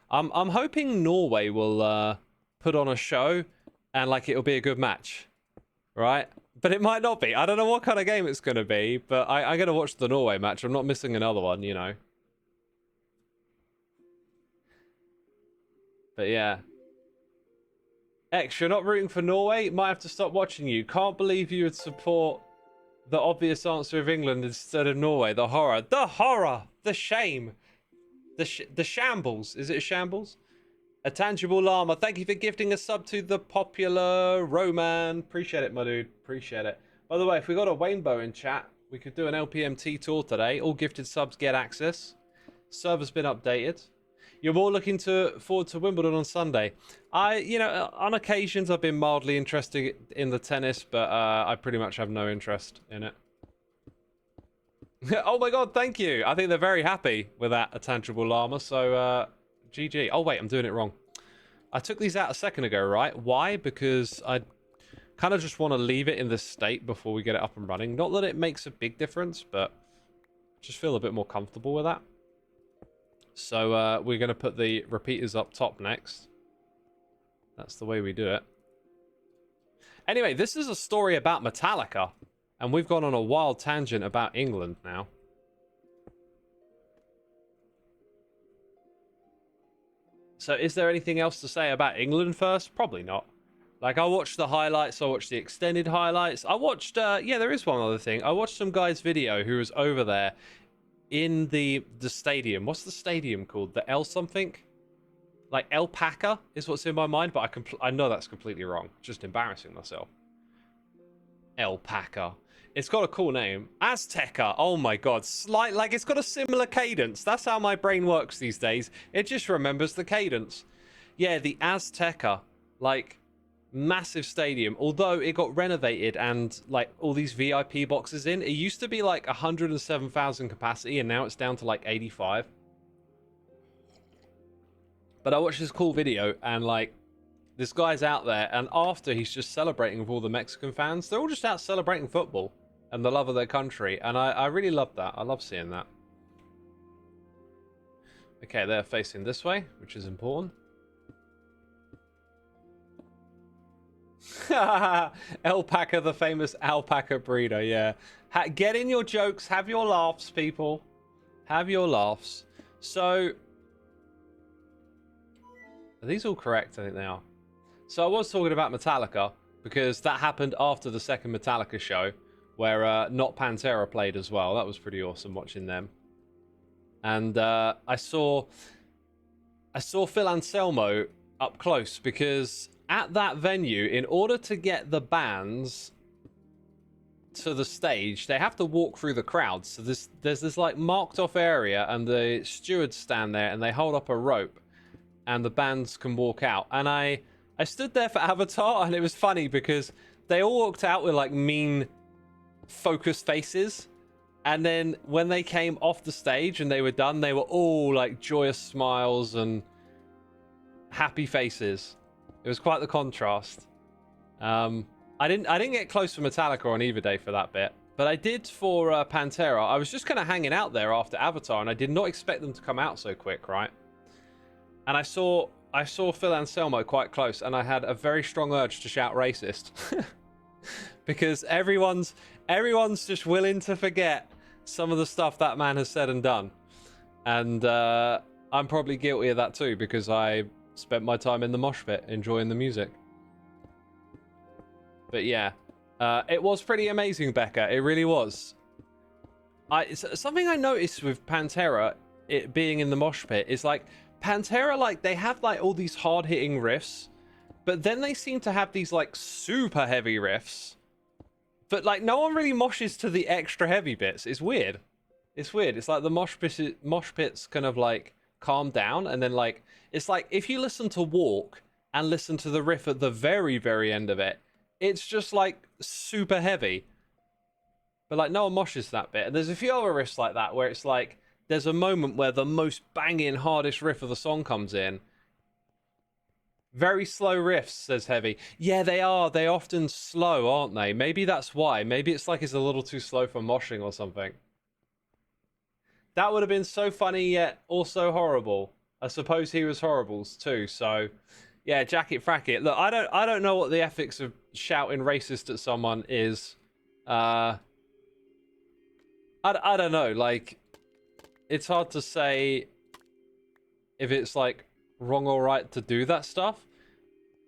I'm hoping Norway will put on a show and like it'll be a good match, right? But it might not be. I don't know what kind of game it's going to be, but I'm going to watch the Norway match. I'm not missing another one, you know. But yeah. X, you're not rooting for Norway? Might have to stop watching you. Can't believe you would support the obvious answer of England instead of Norway. The horror. The horror! The shame! The shambles. Is it a shambles? A tangible llama. Thank you for gifting a sub to the popular Roman. Appreciate it, my dude. Appreciate it. By the way, if we got a Rainbow in chat, we could do an LPMT tour today. All gifted subs get access. Server's been updated. You're more looking forward to Wimbledon on Sunday. You know, on occasions I've been mildly interested in the tennis, but I pretty much have no interest in it. Oh my god, thank you. I think they're very happy with that, a tangible llama. So, GG. Oh, wait, I'm doing it wrong. I took these out a second ago, right? Why? Because I kind of just want to leave it in this state before we get it up and running. Not that it makes a big difference, but just feel a bit more comfortable with that. So we're going to put the repeaters up top next. That's the way we do it. Anyway, this is a story about Metallica. And we've gone on a wild tangent about England now. So is there anything else to say about England first? Probably not. Like, I watched the highlights, I watched the extended highlights. I watched, yeah, there is one other thing. I watched some guy's video who was over there in the stadium. What's the stadium called? The El something? Like Alpaca is what's in my mind, but I know that's completely wrong. Just embarrassing myself. Alpaca. It's got a cool name. Azteca. Oh my god. Like it's got a similar cadence. That's how my brain works these days. It just remembers the cadence. Yeah, the Azteca. Like, massive stadium. Although it got renovated and like all these VIP boxes in. It used to be like 107,000 capacity and now it's down to like 85. But I watched this cool video and like, this guy's out there, and after he's just celebrating with all the Mexican fans. They're all just out celebrating football and the love of their country, and I really love that. I love seeing that. Okay, they're facing this way, which is important. Alpaca, the famous alpaca breeder, yeah. Get in your jokes, have your laughs, people. Have your laughs. So, are these all correct? I think they are. So I was talking about Metallica, because that happened after the second Metallica show, where Not Pantera played as well. That was pretty awesome watching them. And I saw Phil Anselmo up close, because at that venue, in order to get the bands to the stage, they have to walk through the crowd. So there's this like marked off area, and the stewards stand there and they hold up a rope, and the bands can walk out. And I stood there for Avatar, and it was funny because they all walked out with like mean focused faces, and then when they came off the stage and they were done, they were all like joyous smiles and happy faces. It was quite the contrast. I didn't get close for Metallica on either day for that bit, but I did for Pantera. I was just kind of hanging out there after Avatar, and I did not expect them to come out so quick, right? And I saw Phil Anselmo quite close, and I had a very strong urge to shout racist. Because everyone's just willing to forget some of the stuff that man has said and done. And I'm probably guilty of that too, because I spent my time in the mosh pit enjoying the music. But yeah, it was pretty amazing, Becca. It really was. Something I noticed with Pantera, it being in the mosh pit, is like Pantera, like they have like all these hard-hitting riffs, but then they seem to have these like super heavy riffs. But like no one really moshes to the extra heavy bits. It's weird. It's weird. It's like the mosh pits kind of like calm down, and then like it's like if you listen to Walk and listen to the riff at the very, very end of it, it's just like super heavy. But like no one moshes that bit. And there's a few other riffs like that where it's like there's a moment where the most banging, hardest riff of the song comes in. Very slow riffs, says Heavy. Yeah, they are. They're often slow, aren't they? Maybe that's why. Maybe it's like it's a little too slow for moshing or something. That would have been so funny, yet also horrible. I suppose he was horribles too, so... Yeah, Jacket Fracket. Look, I don't know what the ethics of shouting racist at someone is. I don't know. Like, it's hard to say if it's like wrong or right to do that stuff.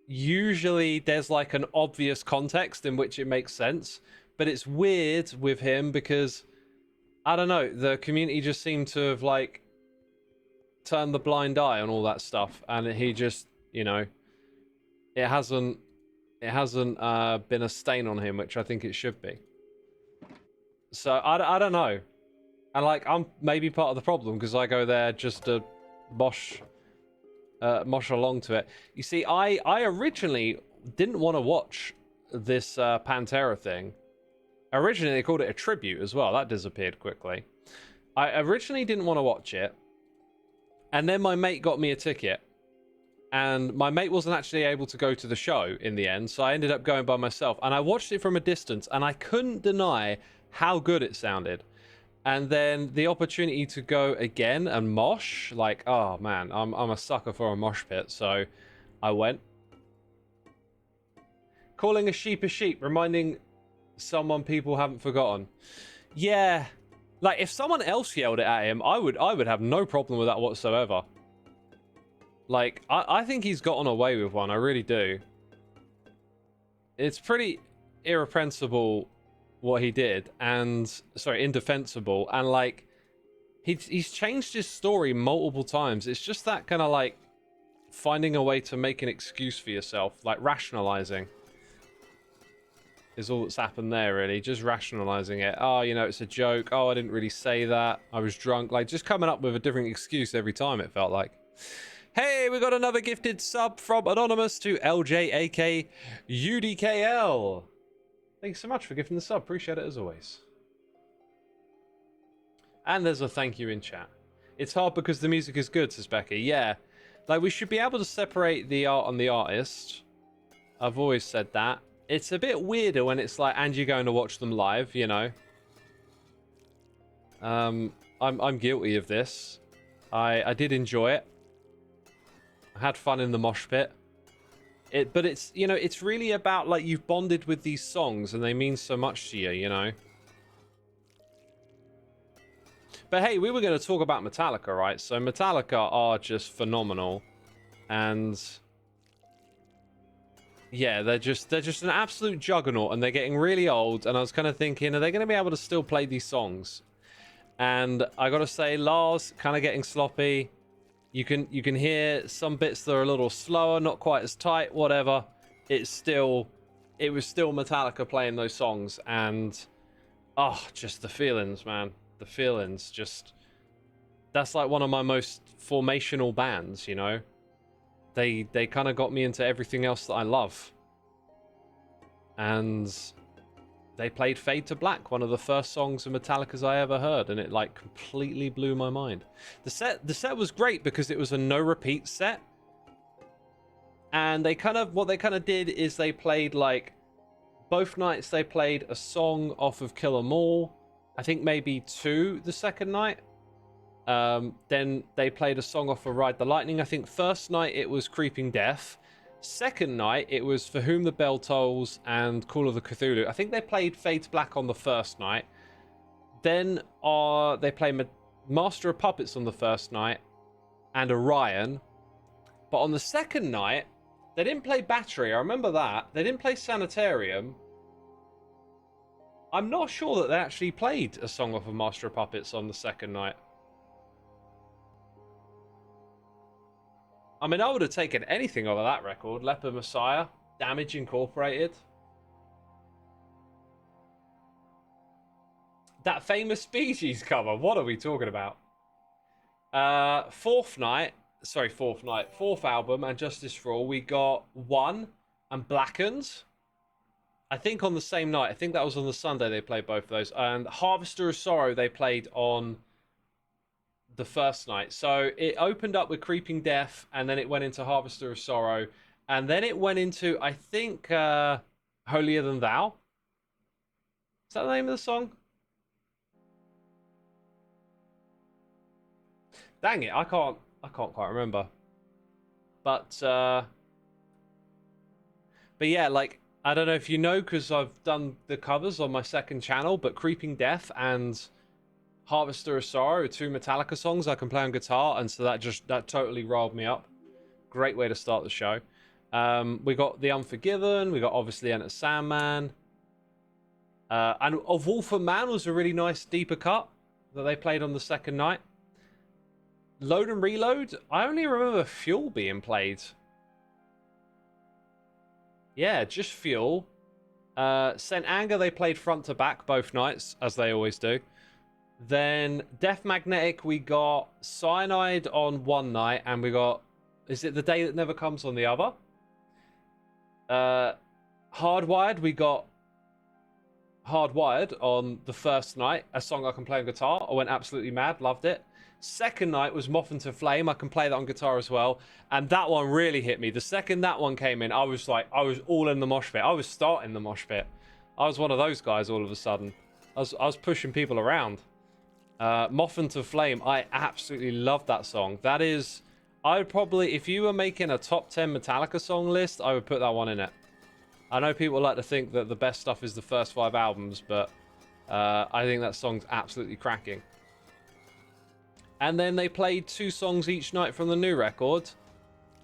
Usually there's like an obvious context in which it makes sense, but it's weird with him because I don't know, the community just seemed to have like turned the blind eye on all that stuff, and he just, you know, it hasn't been a stain on him, which I think it should be. So I don't know, and like I'm maybe part of the problem because I go there just to mosh along to it. You see, I originally didn't want to watch this Pantera thing. Originally they called it a tribute as well. That disappeared quickly. I originally didn't want to watch it, and then my mate got me a ticket, and my mate wasn't actually able to go to the show in the end, so I ended up going by myself, and I watched it from a distance, and I couldn't deny how good it sounded. And then the opportunity to go again and mosh, like, oh man, I'm a sucker for a mosh pit, so I went. Calling a sheep, reminding someone people haven't forgotten. Yeah, like if someone else yelled it at him, I would have no problem with that whatsoever. Like, I think he's gotten away with one, I really do. It's pretty irreprehensible what he did, and sorry, indefensible, and like he's changed his story multiple times. It's just that kind of like finding a way to make an excuse for yourself, like rationalizing is all that's happened there, really. Just rationalizing it. Oh, you know, it's a joke. Oh, I didn't really say that. I was drunk. Like, just coming up with a different excuse every time, it felt like. Hey, we got another gifted sub from Anonymous to LJAK UDKL. Thanks so much for gifting the sub. Appreciate it as always. And there's a thank you in chat. It's hard because the music is good, says Becky. Yeah. Like, we should be able to separate the art and the artist. I've always said that. It's a bit weirder when it's like, and you're going to watch them live, you know. I'm guilty of this. I did enjoy it. I had fun in the mosh pit. But it's, you know, it's really about like you've bonded with these songs and they mean so much to you, you know. But hey, we were going to talk about Metallica, right? So Metallica are just phenomenal, and yeah, they're just an absolute juggernaut, and they're getting really old. And I was kind of thinking, are they going to be able to still play these songs? And I got to say, Lars kind of getting sloppy. You can hear some bits that are a little slower, not quite as tight, whatever. It was still Metallica playing those songs, and oh, just the feelings, man. The feelings, just that's like one of my most formational bands, you know. They kind of got me into everything else that I love. And they played Fade to Black, one of the first songs of Metallica's I ever heard, and it like completely blew my mind. The set was great because it was a no repeat set. And what they kind of did is they played like both nights they played a song off of Kill 'Em All. I think maybe 2 the second night. Then they played a song off of Ride the Lightning. I think first night it was Creeping Death. Second night it was For Whom the Bell Tolls and Call of the Cthulhu. I think they played Fade to Black on the first night. Then they played Master of Puppets on the first night and Orion. But on the second night, they didn't play Battery. I remember that. They didn't play Sanitarium. I'm not sure that they actually played a song off of Master of Puppets on the second night. I mean, I would have taken anything over that record. Leper Messiah, Damage Incorporated. That famous Species cover. What are we talking about? Fourth album and Justice for All, we got One and Blackened. I think on the same night. I think that was on the Sunday they played both of those. And Harvester of Sorrow they played on the first night. So it opened up with Creeping Death, and then it went into Harvester of Sorrow, and then it went into, I think, Holier Than Thou. Is that the name of the song? Dang it, I can't quite remember. But yeah, like, I don't know if you know, because I've done the covers on my second channel, but Creeping Death and Harvester of Sorrow are 2 Metallica songs I can play on guitar, and so that totally riled me up. Great way to start the show. We got The Unforgiven, we got obviously Enter Sandman. And Of Wolf and Man was a really nice deeper cut that they played on the second night. Load and Reload, I only remember Fuel being played. Yeah, just Fuel. Sent Anger, they played front to back both nights, as they always do. Then Death Magnetic, we got Cyanide on one night, and we got, is it The Day That Never Comes on the other? Hardwired, we got Hardwired on the first night, a song I can play on guitar. I went absolutely mad, loved it. Second night was Moth into Flame. I can play that on guitar as well. And that one really hit me. The second that one came in, I was all in the mosh pit. I was starting the mosh pit. I was one of those guys all of a sudden. I was pushing people around. Moth into Flame, I absolutely love that song. That is, I would probably, if you were making a top 10 Metallica song list, I would put that one in it. I know people like to think that the best stuff is the first 5 albums, but I think that song's absolutely cracking. And then they played 2 songs each night from the new record,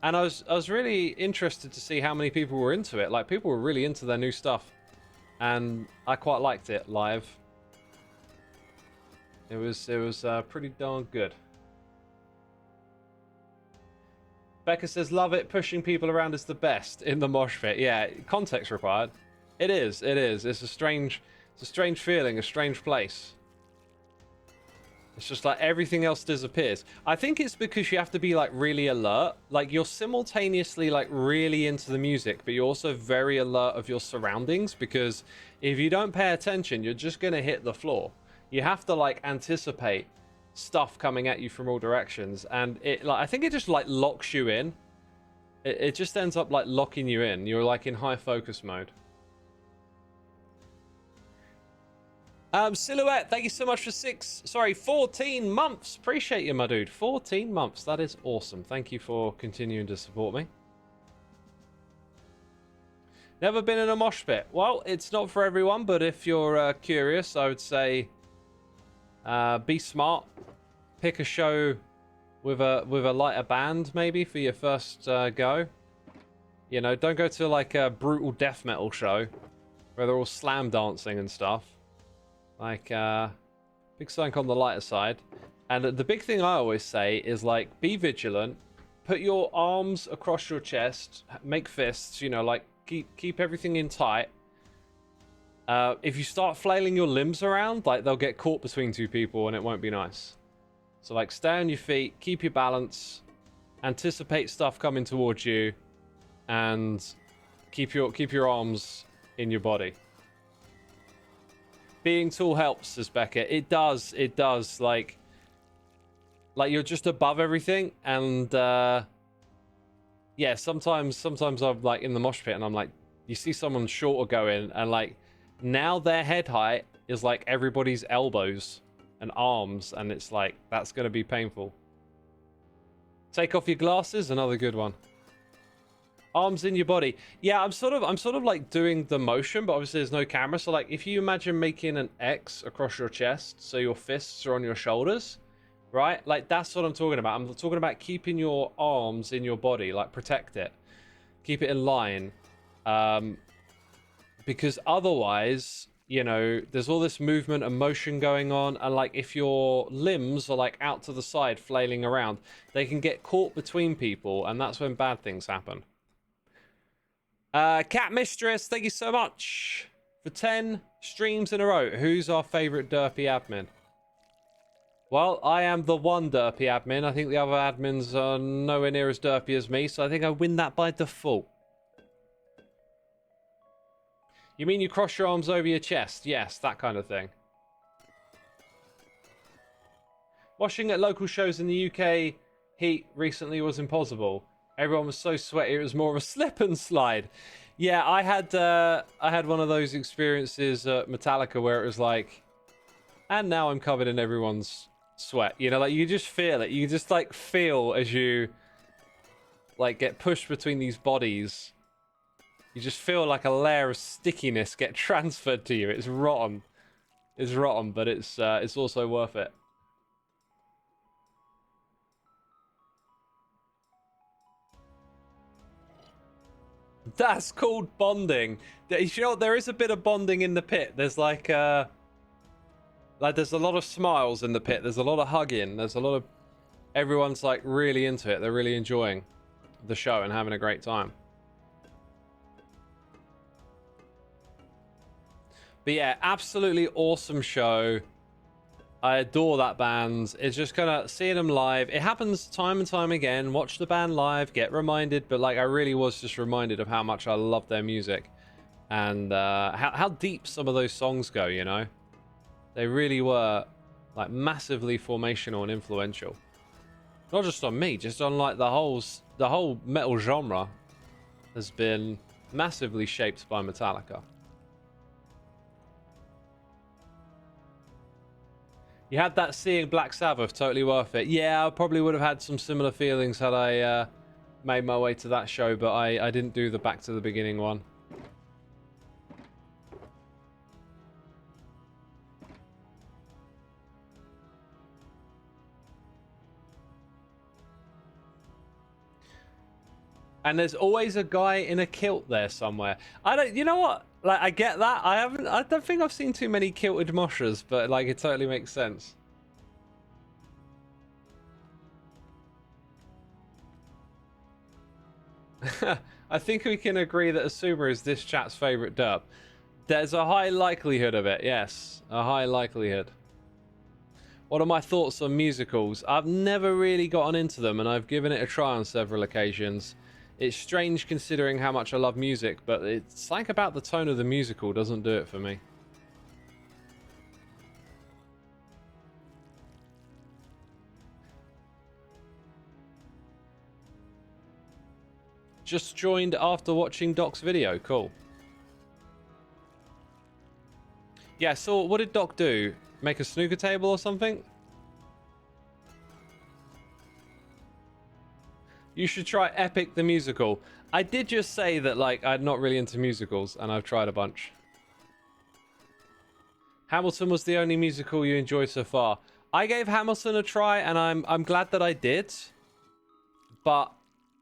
and I was really interested to see how many people were into it. Like, people were really into their new stuff, and I quite liked it live. It was pretty darn good. Becca says, love it. Pushing people around is the best in the mosh pit. Yeah, context required. It is. It's a strange feeling, a strange place. It's just like everything else disappears. I think it's because you have to be like really alert. Like, you're simultaneously like really into the music, but you're also very alert of your surroundings, because if you don't pay attention, you're just going to hit the floor. You have to like anticipate stuff coming at you from all directions, and it, like, I think it just like locks you in. It just ends up like locking you in. You're like in high focus mode. Silhouette, thank you so much for 14 months. Appreciate you, my dude. 14 months. That is awesome. Thank you for continuing to support me. Never been in a mosh pit. Well, it's not for everyone, but if you're curious, I would say be smart. Pick a show with a lighter band, maybe, for your first go. You know, don't go to like a brutal death metal show where they're all slam dancing and stuff. Like, pick something on the lighter side. And the big thing I always say is, like, be vigilant. Put your arms across your chest. Make fists, you know, like, keep everything in tight. If you start flailing your limbs around, like, they'll get caught between two people and it won't be nice. So, like, stay on your feet, keep your balance, anticipate stuff coming towards you, and keep your arms in your body. Being tall helps, says Becca. It does. Like you're just above everything, and yeah, sometimes I'm like in the mosh pit and I'm like, you see someone shorter going, and like now their head height is like everybody's elbows and arms, and it's like, that's gonna be painful. Take off your glasses, another good one. Arms in your body. Yeah, I'm sort of like doing the motion, but obviously there's no camera. So like if you imagine making an X across your chest, so your fists are on your shoulders, right? Like that's what I'm talking about. I'm talking about keeping your arms in your body, like protect it. Keep it in line. Because otherwise, you know, there's all this movement and motion going on, and like if your limbs are like out to the side flailing around, they can get caught between people, and that's when bad things happen. Cat Mistress, thank you so much for 10 streams in a row. Who's our favorite derpy admin? Well, I am the one derpy admin. I think the other admins are nowhere near as derpy as me, so I think I win that by default. You mean you cross your arms over your chest? Yes, that kind of thing. Washing at local shows in the UK heat recently was impossible. Everyone was so sweaty, it was more of a slip and slide. Yeah, I had one of those experiences at Metallica where it was like, and now I'm covered in everyone's sweat. You know, like you just feel it. You just like feel as you like get pushed between these bodies. You just feel like a layer of stickiness get transferred to you. It's rotten. It's rotten, but it's also worth it. That's called bonding. You know what? There is a bit of bonding in the pit. There's like there's a lot of smiles in the pit. There's a lot of hugging. There's a lot of, everyone's like really into it. They're really enjoying the show and having a great time. But yeah, absolutely awesome show. I adore that band. It's just kind of seeing them live. It happens time and time again. Watch the band live, get reminded. But like, I really was just reminded of how much I love their music, and how deep some of those songs go. You know, they really were like massively formational and influential. Not just on me, just on like the whole metal genre has been massively shaped by Metallica. You had that seeing Black Sabbath, totally worth it. Yeah, I probably would have had some similar feelings had I made my way to that show, but I didn't do the back to the beginning one. And there's always a guy in a kilt there somewhere. You know what? Like, I get that. I don't think I've seen too many kilted moshers, but like, it totally makes sense. I think we can agree that Xisuma is this chat's favorite derp. There's a high likelihood of it, yes. A high likelihood. What are my thoughts on musicals? I've never really gotten into them, and I've given it a try on several occasions. It's strange considering how much I love music, but it's like about the tone of the musical doesn't do it for me. Just joined after watching Doc's video. Cool. Yeah, so what did Doc do? Make a snooker table or something? You should try Epic the Musical. I did just say that, like, I'm not really into musicals, and I've tried a bunch. Hamilton was the only musical you enjoyed so far. I gave Hamilton a try, and I'm glad that I did. But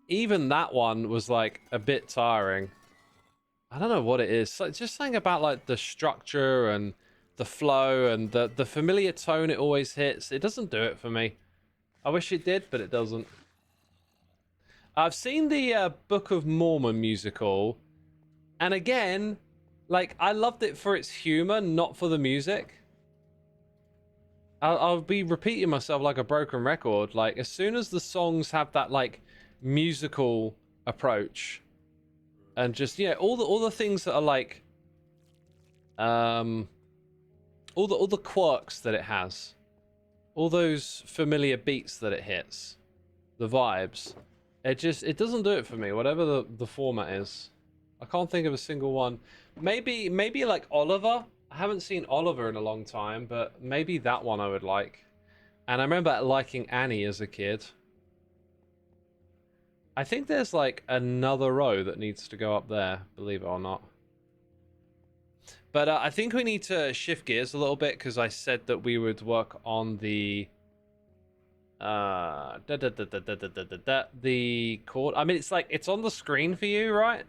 even that one was, like, a bit tiring. I don't know what it is. So, just something about, like, the structure and the flow and the familiar tone it always hits. It doesn't do it for me. I wish it did, but it doesn't. I've seen the Book of Mormon musical, and again, like, I loved it for its humor, not for the music. I'll be repeating myself like a broken record. Like, as soon as the songs have that, like, musical approach, and just, yeah, all the things that are like, all the quirks that it has, all those familiar beats that it hits, the vibes, it doesn't do it for me, whatever the format is. I can't think of a single one. Maybe like Oliver. I haven't seen Oliver in a long time, but maybe that one I would like. And I remember liking Annie as a kid. I think there's like another row that needs to go up there, believe it or not. But I think we need to shift gears a little bit, because I said that we would work on the the chord. I mean, it's like, it's on the screen for you, right?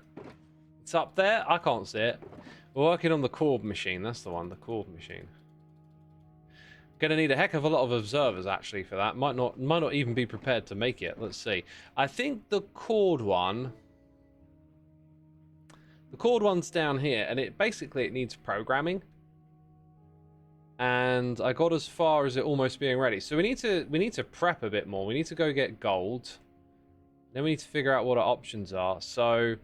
It's up there. I can't see it. We're working on the chord machine. That's the one, the chord machine. Gonna need a heck of a lot of observers actually for that. Might not even be prepared to make it. Let's see. I think the chord one. The chord one's down here, and it needs programming. And I got as far as it almost being ready. So we need to prep a bit more. We need to go get gold. Then we need to figure out what our options are. So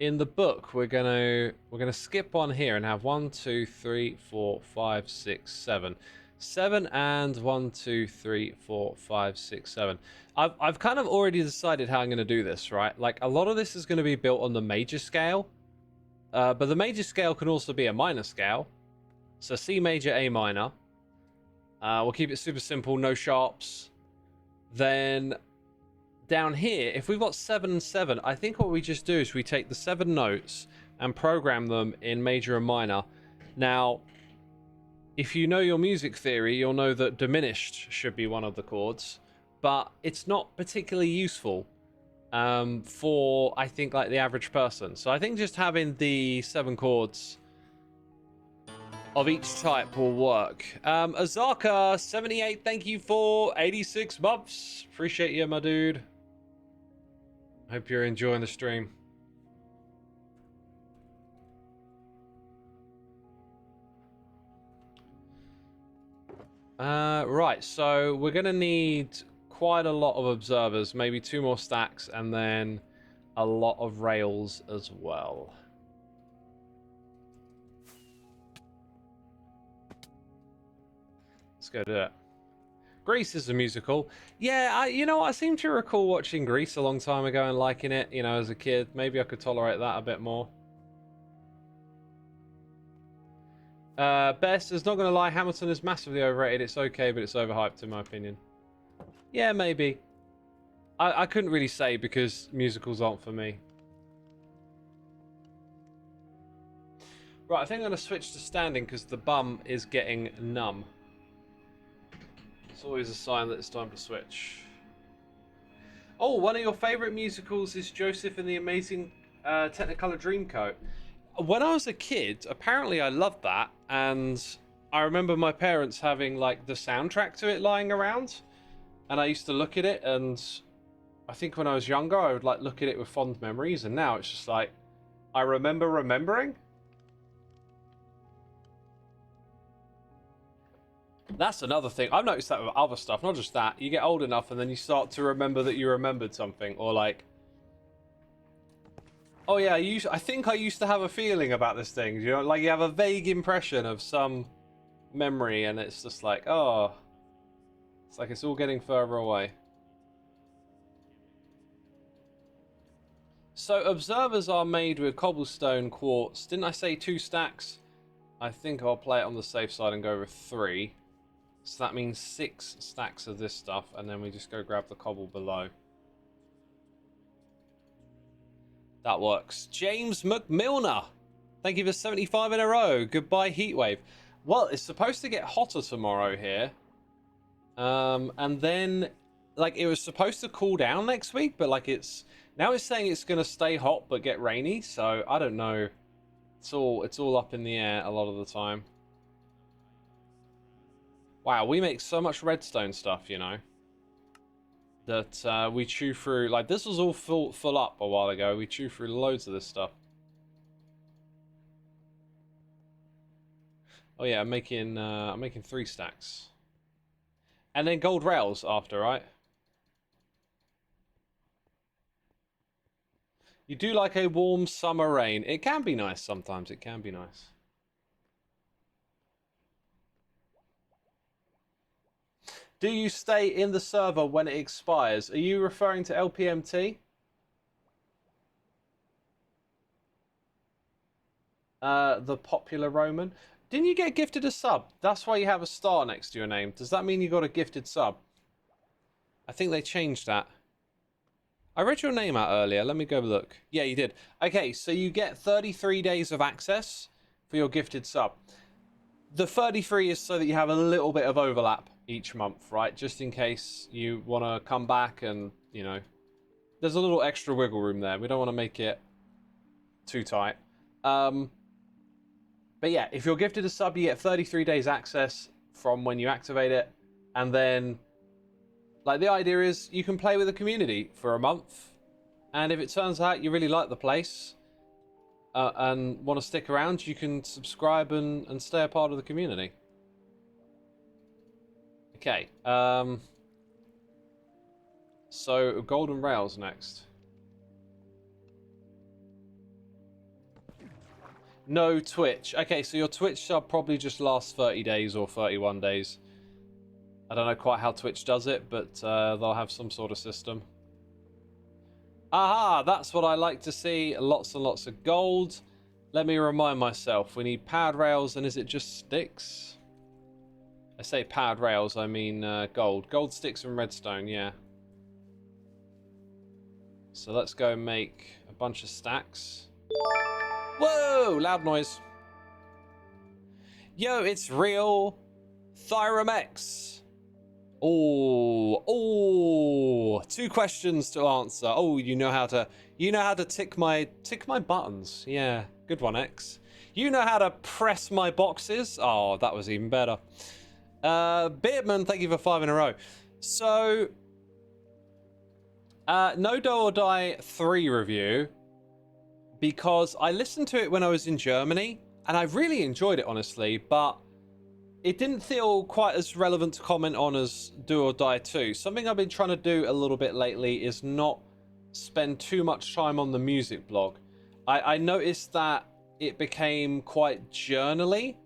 in the book, we're gonna skip on here and have 1, 2, 3, 4, 5, 6, 7. 7 and 1, 2, 3, 4, 5, 6, 7. I've kind of already decided how I'm gonna do this, right? Like, a lot of this is gonna be built on the major scale. But the major scale can also be a minor scale. So C major, A minor. We'll keep it super simple, no sharps. Then down here, if we've got 7 and 7, I think what we just do is we take the 7 notes and program them in major and minor. Now, if you know your music theory, you'll know that diminished should be one of the chords, but it's not particularly useful for, I think, like the average person. So I think just having the 7 chords of each type will work. Azaka78, thank you for 86 months. Appreciate you, my dude. Hope you're enjoying the stream. Right, so we're gonna need quite a lot of observers, maybe 2 more stacks, and then a lot of rails as well. Let's go do it. Grease is a musical. Yeah, you know, I seem to recall watching Grease a long time ago and liking it, you know, as a kid. Maybe I could tolerate that a bit more. Best is not going to lie, Hamilton is massively overrated. It's okay, but it's overhyped in my opinion. Yeah, maybe. I couldn't really say because musicals aren't for me. Right, I think I'm going to switch to standing because the bum is getting numb. It's always a sign that it's time to switch. Oh, one of your favourite musicals is Joseph and the Amazing Technicolor Dreamcoat. When I was a kid, apparently I loved that, and I remember my parents having like the soundtrack to it lying around, and I used to look at it, and I think when I was younger I would like look at it with fond memories, and now it's just like I remember remembering. That's another thing. I've noticed that with other stuff, not just that. You get old enough and then you start to remember that you remembered something, or like, oh yeah, I think I used to have a feeling about this thing. You know, like you have a vague impression of some memory, and it's just like, oh, it's like it's all getting further away. So observers are made with cobblestone, quartz. Didn't I say 2 stacks? I think I'll play it on the safe side and go with 3. So that means 6 stacks of this stuff, and then we just go grab the cobble below. That works. James McMilner, thank you for 75 in a row. Goodbye, Heatwave. Well, it's supposed to get hotter tomorrow here. And then, like, it was supposed to cool down next week, but, like, now it's saying it's going to stay hot but get rainy, so I don't know. It's all up in the air a lot of the time. Wow, we make so much redstone stuff, you know, that we chew through. Like, this was all full up a while ago. We chew through loads of this stuff. Oh yeah, I'm making 3 stacks, and then gold rails after, right? You do like a warm summer rain. It can be nice sometimes. It can be nice. Do you stay in the server when it expires? Are you referring to LPMT? The popular Roman. Didn't you get gifted a sub? That's why you have a star next to your name. Does that mean you got a gifted sub? I think they changed that. I read your name out earlier. Let me go look. Yeah, you did. Okay, so you get 33 days of access for your gifted sub. The 33 is so that you have a little bit of overlap each month, right? Just in case you want to come back and, you know, there's a little extra wiggle room there. We don't want to make it too tight. But yeah, if you're gifted a sub, you get 33 days access from when you activate it. And then, like, the idea is you can play with the community for a month. And if it turns out you really like the place and want to stick around, you can subscribe and stay a part of the community. Okay. So, golden rails next. No Twitch. Okay, so your Twitch sub probably just lasts 30 days or 31 days. I don't know quite how Twitch does it, but they'll have some sort of system. Aha, that's what I like to see. Lots and lots of gold. Let me remind myself. We need powered rails, and is it just sticks? I say powered rails, I mean gold. Gold, sticks, and redstone, yeah. So let's go make a bunch of stacks. Whoa, loud noise. Yo, it's real. Thyramex. Oh, 2 questions to answer. Oh, you know how to tick my buttons. Yeah, good one, X. You know how to press my boxes. Oh, that was even better. Beardman, thank you for 5 in a row. So, No Do or Die 3 review, because I listened to it when I was in Germany, and I really enjoyed it, honestly, but it didn't feel quite as relevant to comment on as Do or Die 2. Something I've been trying to do a little bit lately is not spend too much time on the music blog. I noticed that it became quite journally,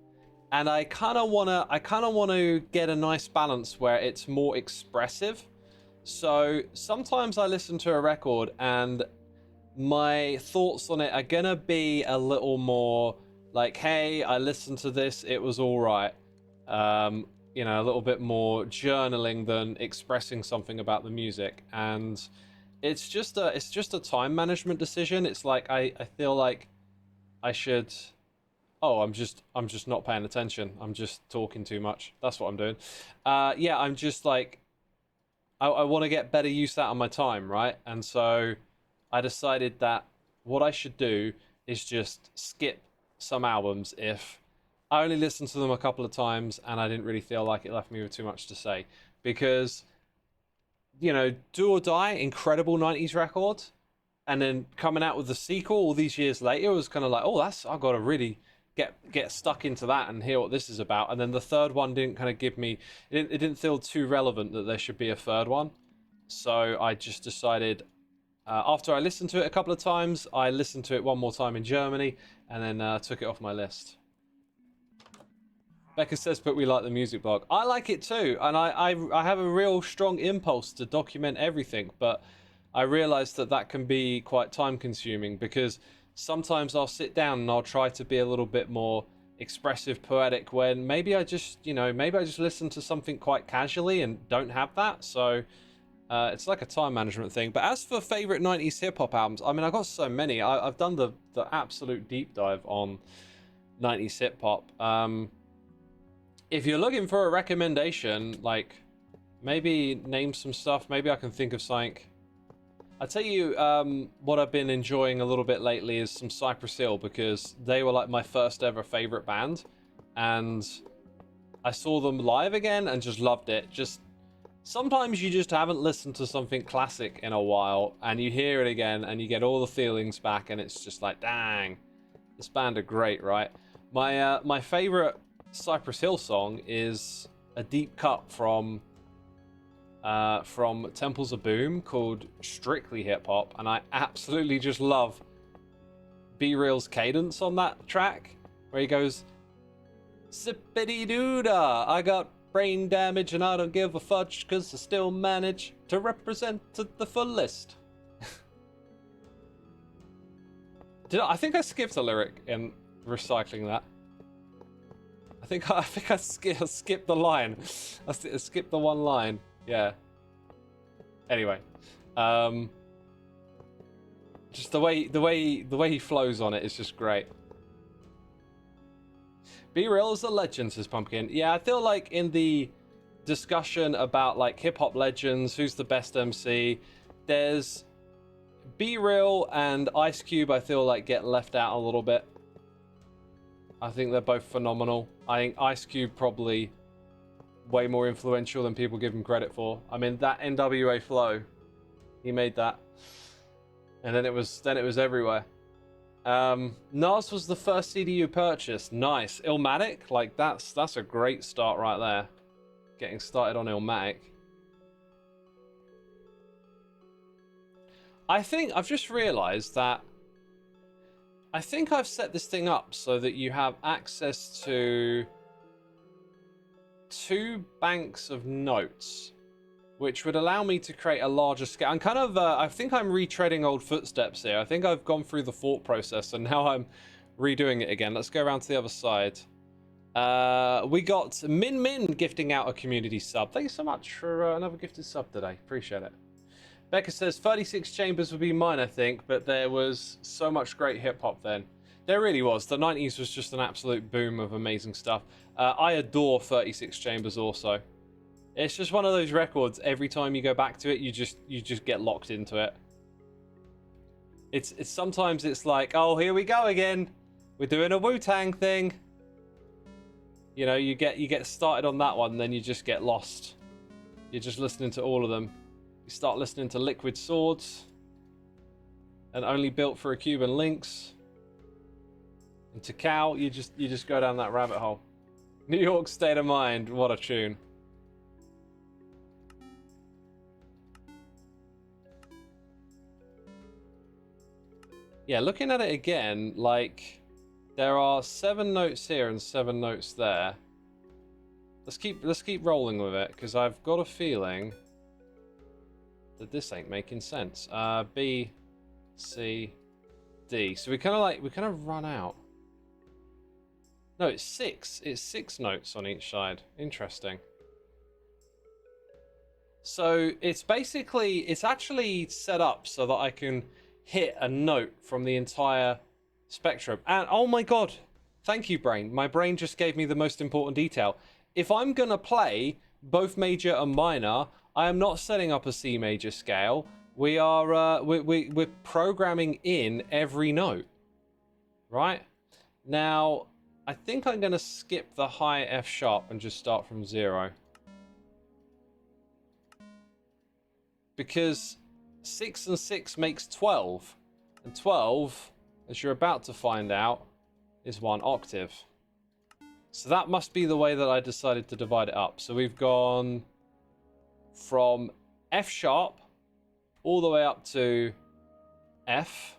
and I kind of wanna get a nice balance where it's more expressive. So sometimes I listen to a record and my thoughts on it are gonna be a little more like, hey, I listened to this, it was all right. You know, a little bit more journaling than expressing something about the music, and it's just a time management decision. It's like I feel like I should. Oh, I'm just not paying attention. I'm just talking too much. That's what I'm doing. Yeah, I'm just like I want to get better use out of my time, right? And so I decided that what I should do is just skip some albums if I only listened to them a couple of times and I didn't really feel like it left me with too much to say. Because, you know, Do or Die, incredible 90s record, and then coming out with the sequel all these years later, it was kind of like, oh, I've got to really get stuck into that and hear what this is about. And then the third one didn't kind of give me, it didn't feel too relevant that there should be a third one. So I just decided, after I listened to it a couple of times, I listened to it one more time in Germany, and then took it off my list. Becca says, but we like the music blog. I like it too, and I have a real strong impulse to document everything, but I realize that can be quite time consuming, because sometimes I'll sit down and I'll try to be a little bit more expressive, poetic, when maybe I just, maybe I just listen to something quite casually and don't have that. So it's like a time management thing. But as for favorite 90s hip hop albums, I mean, I've got so many. I've done the absolute deep dive on 90s hip hop. If you're looking for a recommendation, like maybe name some stuff, maybe I can think of something. I'll tell you what I've been enjoying a little bit lately is some Cypress Hill, because they were like my first ever favorite band, and I saw them live again and just loved it. Just sometimes you just haven't listened to something classic in a while, and you hear it again and you get all the feelings back, and it's just like, dang, this band are great, right? My favorite Cypress Hill song is a deep cut from Temples of Boom called Strictly Hip Hop, and I absolutely just love B Real's cadence on that track, where he goes, "Sippity doo-dah, I got brain damage and I don't give a fudge, cause I still manage to represent to the fullest." I think I skipped a lyric in recycling that. I think I skipped the line. I skipped the one line. Yeah. Anyway, just the way he flows on it is just great. B Real is a legend, says Pumpkin. Yeah, I feel like in the discussion about like hip hop legends, who's the best MC, there's B Real and Ice Cube. I feel like get left out a little bit. I think they're both phenomenal. I think Ice Cube probably way more influential than people give him credit for. I mean, that NWA flow, he made that, and then it was everywhere. Nas was the first CD you purchased. Nice. Illmatic, like that's a great start right there. Getting started on Illmatic. I think I've just realized that I think I've set this thing up so that you have access to 2 banks of notes, which would allow me to create a larger scale. I'm kind of, I think I'm retreading old footsteps here. I think I've gone through the thought process and now I'm redoing it again. Let's go around to the other side. We got Min gifting out a community sub. Thank you so much for another gifted sub today. Appreciate it. Becca says 36 Chambers would be mine, I think, but there was so much great hip hop then. There really was. The 90s was just an absolute boom of amazing stuff. I adore 36 Chambers also. It's just one of those records, every time you go back to it, you just get locked into it. It's sometimes it's like, oh, here we go again. We're doing a Wu-Tang thing. You know, you get started on that one, then you just get lost. You're just listening to all of them. You start listening to Liquid Swords and Only Built for a Cuban Links. And Takao, you just go down that rabbit hole. New York State of Mind, what a tune. Yeah, looking at it again, like there are 7 notes here and 7 notes there. Let's keep rolling with it, because I've got a feeling that this ain't making sense. B, C, D. So we kind of run out. No, it's 6. It's 6 notes on each side. Interesting. So it's actually set up so that I can hit a note from the entire spectrum. And oh my god, thank you, brain. My brain just gave me the most important detail. If I'm gonna play both major and minor, I am not setting up a C major scale. We are we're programming in every note, right? Now, I think I'm gonna skip the high F sharp and just start from 0, because 6 and 6 makes 12, and 12, as you're about to find out, is 1 octave. So that must be the way that I decided to divide it up. So we've gone from F sharp all the way up to F.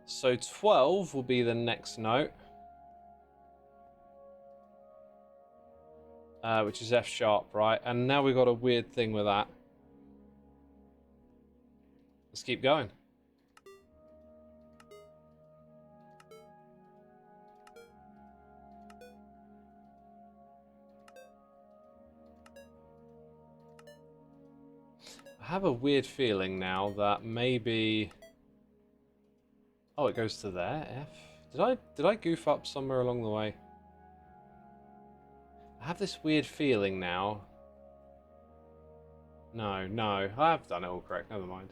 So 12 will be the next note, which is F sharp, right? And now we've got a weird thing with that. Let's keep going. have a weird feeling now that maybe... Oh, it goes to there, F. Did I goof up somewhere along the way? I have this weird feeling now. No, I've done it all correct, never mind.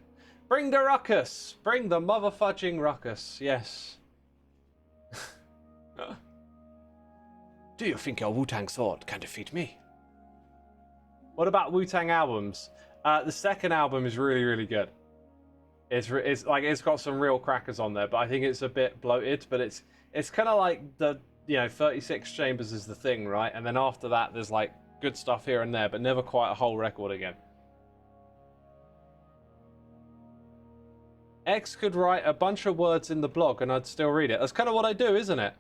Bring the ruckus! Bring the motherfudging ruckus, yes. Do you think your Wu-Tang sword can defeat me? What about Wu-Tang albums? The second album is really, really good. It's got some real crackers on there, but I think it's a bit bloated. But it's kind of like 36 chambers is the thing, right? And then after that, there's like good stuff here and there, but never quite a whole record again. X could write a bunch of words in the blog, and I'd still read it. That's kind of what I do, isn't it?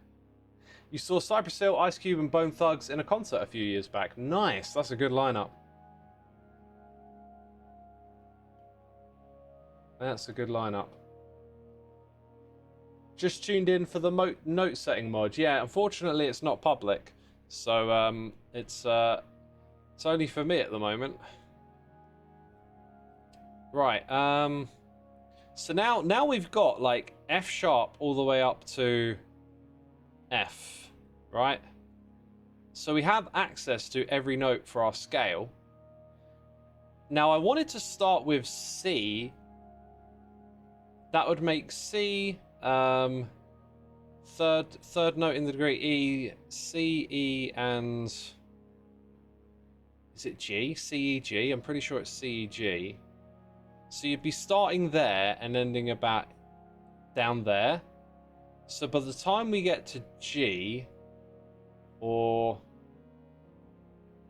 You saw Cypress Hill, Ice Cube, and Bone Thugs in a concert a few years back. Nice, that's a good lineup. That's a good lineup. Just tuned in for the note setting mod. Yeah, unfortunately it's not public, so it's only for me at the moment. Right. So now we've got like F sharp all the way up to F, right? So we have access to every note for our scale. Now I wanted to start with C. That would make C third note in the degree E, C, E, and is it G? C, E, G? I'm pretty sure it's C, E, G. So you'd be starting there and ending about down there. So by the time we get to G, or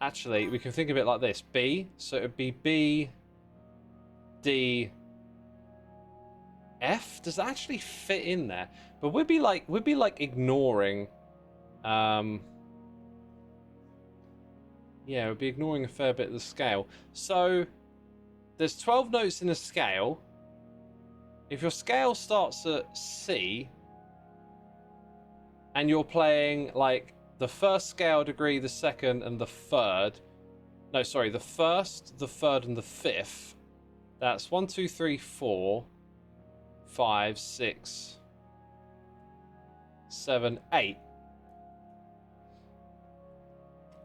actually we can think of it like this, B. So it would be B, D, F. Does that actually fit in there? But we'd be like ignoring yeah, we'd be ignoring a fair bit of the scale. So there's 12 notes in a scale. If your scale starts at C and you're playing like the first scale degree, the second, and the third. No, sorry, the first, the third, and the fifth. That's 1, 2, 3, 4, 5, 6, 7, 8.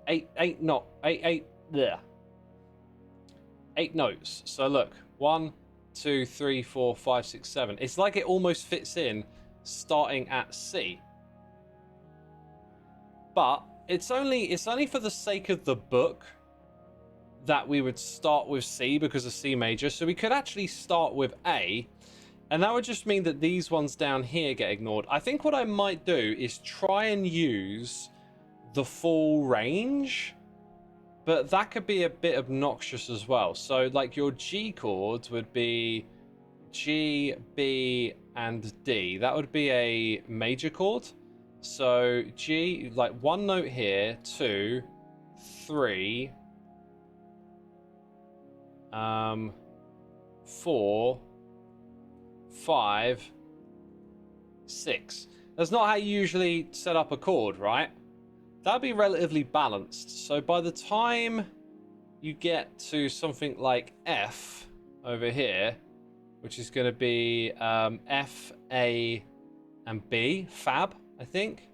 8 notes. So look, 1, 2, 3, 4, 5, 6, 7. It's like it almost fits in starting at C. But it's only for the sake of the book that we would start with C because of C major. So we could actually start with A, and that would just mean that these ones down here get ignored. I think what I might do is try and use the full range, but that could be a bit obnoxious as well. So like your G chords would be G, B, and D. That would be a major chord. So G, like one note here, 2, 3, 4, 5, 6. That's not how you usually set up a chord, right? That'd be relatively balanced. So by the time you get to something like F over here, which is going to be F, A, and B, fab, I think.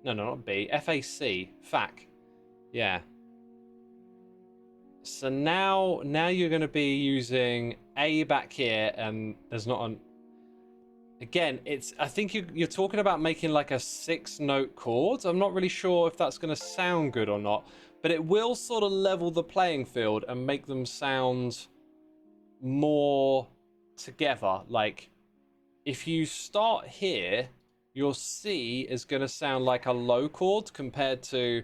No, not B, F, A, C, fac. Yeah. So now you're going to be using A back here, and there's not an... Again, I think you're talking about making like a 6-note chord. I'm not really sure if that's going to sound good or not, but it will sort of level the playing field and make them sound more together. Like, if you start here, your C is going to sound like a low chord compared to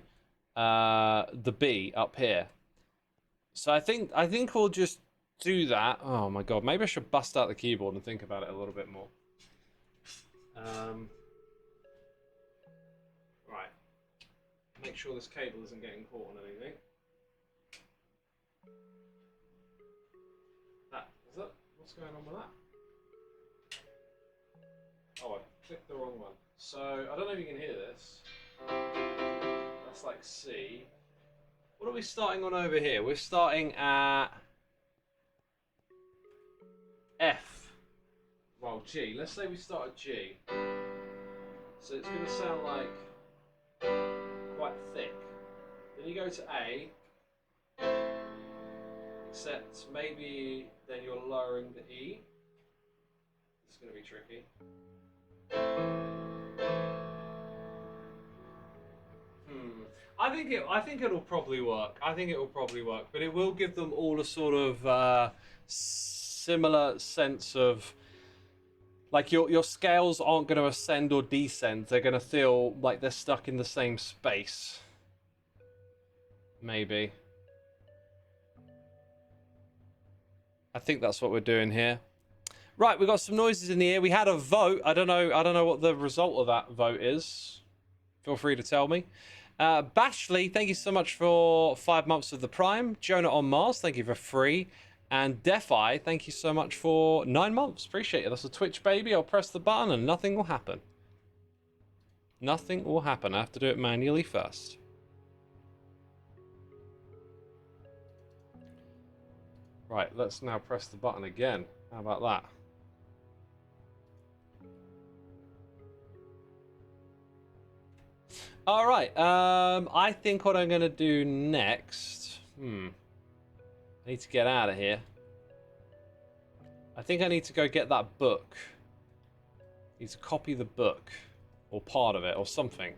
the B up here. So I think we'll just do that. Oh my god, maybe I should bust out the keyboard and think about it a little bit more. Right. Make sure this cable isn't getting caught on anything. Is that? What's going on with that? Oh, I clicked the wrong one. So, I don't know if you can hear this. That's like C. What are we starting on over here? We're starting at F. Well, G. Let's say we start at G. So it's going to sound like quite thick. Then you go to A, except maybe then you're lowering the E. It's going to be tricky. I think it'll probably work. I think it will probably work, but it will give them all a sort of similar sense of like your scales aren't going to ascend or descend. They're going to feel like they're stuck in the same space. Maybe. I think that's what we're doing here. Right, we got some noises in the air. We had a vote. I don't know what the result of that vote is. Feel free to tell me. Bashley, thank you so much for 5 months of the Prime. Jonah on Mars, thank you for 3. And Defi, thank you so much for 9 months. Appreciate it. That's a Twitch baby. I'll press the button and nothing will happen. Nothing will happen. I have to do it manually first. Right, let's now press the button again. How about that? All right. I think what I'm going to do next... I need to get out of here. I think I need to go get that book. I need to copy the book. Or part of it, or something.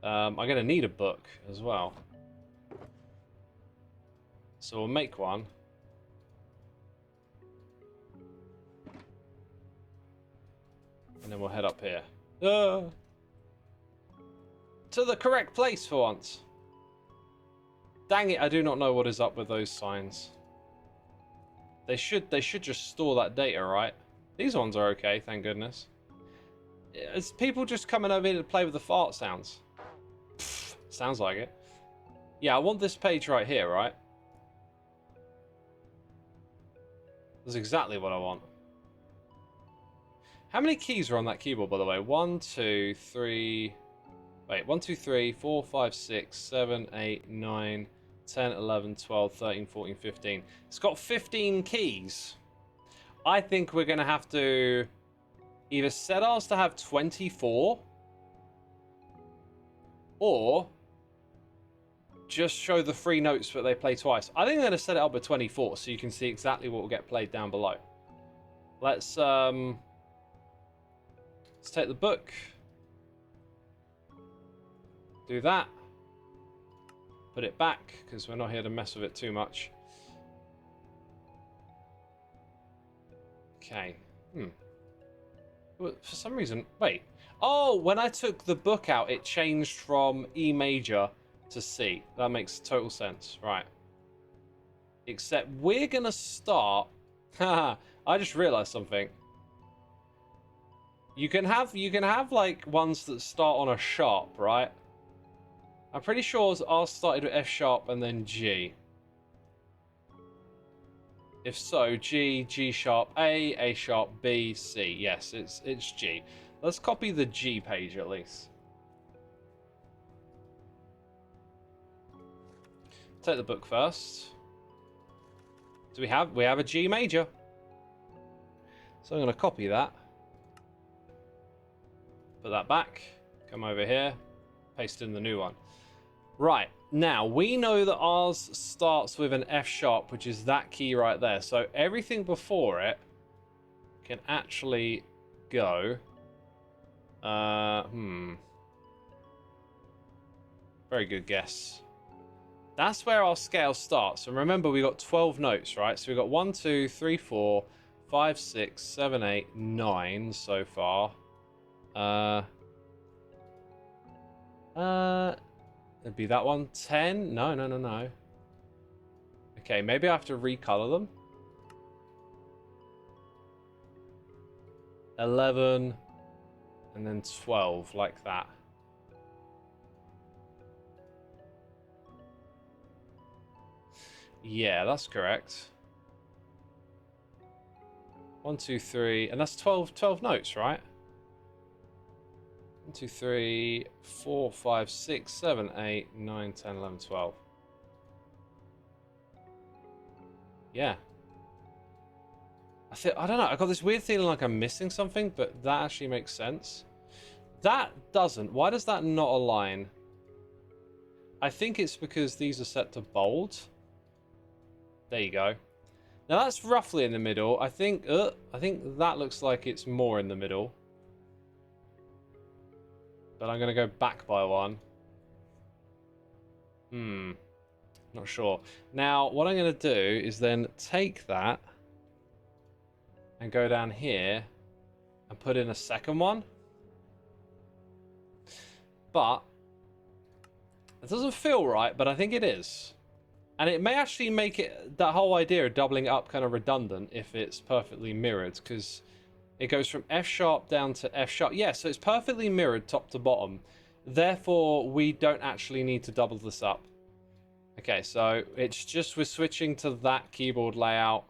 I'm going to need a book as well. So we'll make one. And then we'll head up here. To the correct place for once. Dang it, I do not know what is up with those signs. They should just store that data, right? These ones are okay, thank goodness. Is people just coming over here to play with the fart sounds? Pfft, sounds like it. Yeah, I want this page right here, right? That's exactly what I want. How many keys are on that keyboard, by the way? 1, 2, 3... Wait, 1, 2, 3, 4, 5, 6, 7, 8, 9, 10, 11, 12, 13, 14, 15. It's got 15 keys. I think we're going to have to either set ours to have 24 or just show the 3 notes but they play twice. I think I'm going to set it up with 24 so you can see exactly what will get played down below. Let's take the book. Do that. Put it back because we're not here to mess with it too much. Okay. For some reason, wait. Oh, when I took the book out, it changed from E major to C. That makes total sense. Right. Except we're going to start... Haha, I just realized something. You can have like ones that start on a sharp, right? I'm pretty sure ours started with F sharp and then G. If so, G, G sharp, A sharp, B, C. Yes, it's G. Let's copy the G page at least. Take the book first. Do we have a G major? So I'm going to copy that. Put that back. Come over here. Paste in the new one. Right, now we know that ours starts with an F sharp, which is that key right there. So everything before it can actually go. Very good guess. That's where our scale starts. And remember, we got 12 notes, right? So we got 1, 2, 3, 4, 5, 6, 7, 8, 9 so far. It'd be that one. 10? No. Okay, maybe I have to recolor them. 11. And then 12, like that. Yeah, that's correct. 1, 2, 3. And that's 12 notes, right? 1, 2, 3, 4, 5, 6, 7, 8, 9, 10, 11, 12. Yeah. I don't know. I got this weird feeling like I'm missing something, but that actually makes sense. That doesn't. Why does that not align? I think it's because these are set to bold. There you go. Now that's roughly in the middle. I think that looks like it's more in the middle. But I'm going to go back by one. Not sure. Now, what I'm going to do is then take that and go down here and put in a second one. But it doesn't feel right, but I think it is. And it may actually make it, that whole idea of doubling up, kind of redundant if it's perfectly mirrored, because it goes from F sharp down to F sharp. Yeah, so it's perfectly mirrored top to bottom. Therefore, we don't actually need to double this up. Okay, so it's just we're switching to that keyboard layout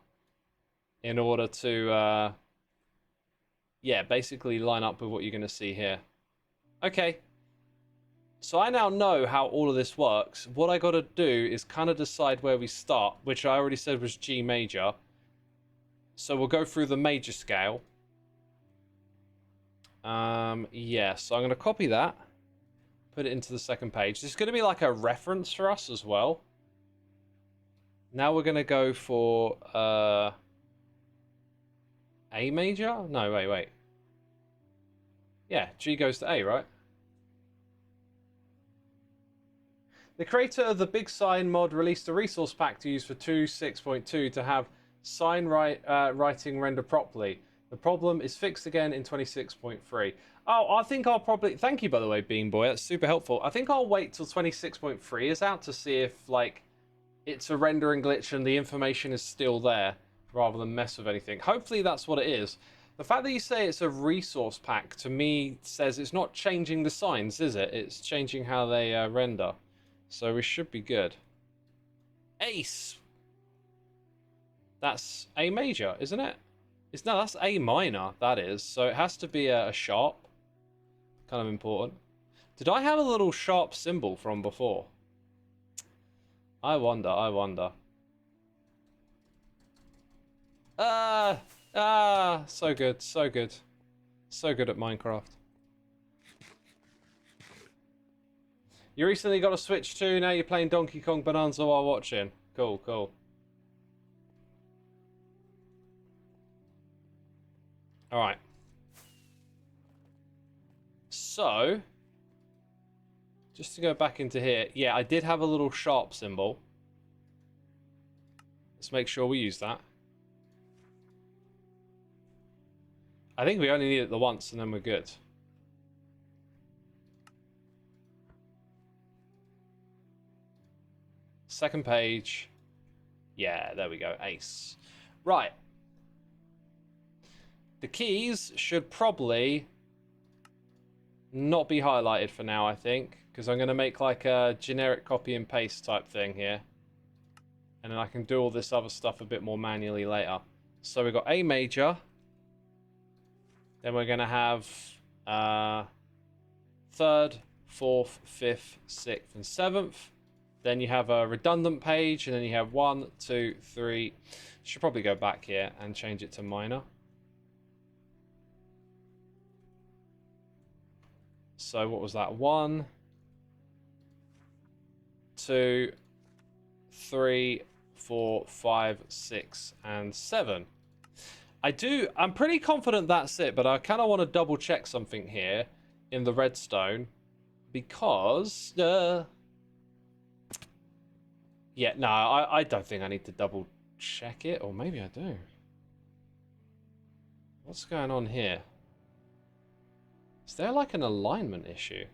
in order to, yeah, basically line up with what you're going to see here. Okay. So I now know how all of this works. What I got to do is kind of decide where we start, which I already said was G major. So we'll go through the major scale. Yeah, so I'm going to copy that. Put it into the second page. This is going to be like a reference for us as well. Now we're going to go for A major? No, wait. Yeah, G goes to A, right? The creator of the Big Sign mod released a resource pack to use for 2.6.2 to have sign writing render properly. The problem is fixed again in 26.3. Oh, I think I'll probably... Thank you, by the way, Bean Boy. That's super helpful. I think I'll wait till 26.3 is out to see if, like, it's a rendering glitch and the information is still there, rather than mess with anything. Hopefully that's what it is. The fact that you say it's a resource pack, to me, says it's not changing the signs, is it? It's changing how they render. So we should be good. Ace! That's A major, isn't it? No, that's A minor, that is. So it has to be a sharp. Kind of important. Did I have a little sharp symbol from before? I wonder. So good. So good at Minecraft. You recently got a Switch too, now you're playing Donkey Kong Bonanza while watching. Cool. Alright. So, just to go back into here, yeah, I did have a little sharp symbol. Let's make sure we use that. I think we only need it the once and then we're good. Second page. Yeah, there we go. Ace. Right. The keys should probably not be highlighted for now, I think. Because I'm going to make like a generic copy and paste type thing here. And then I can do all this other stuff a bit more manually later. So we've got A major. Then we're going to have 3rd, 4th, 5th, 6th, and 7th. Then you have a redundant page, and then you have 1, 2, 3. Should probably go back here and change it to minor. So what was that? 1, 2, 3, 4, 5, 6, and 7. I'm pretty confident that's it, but I kind of want to double check something here in the redstone because yeah, no, I don't think I need to double check it, or maybe I do. What's going on here? Is there like an alignment issue?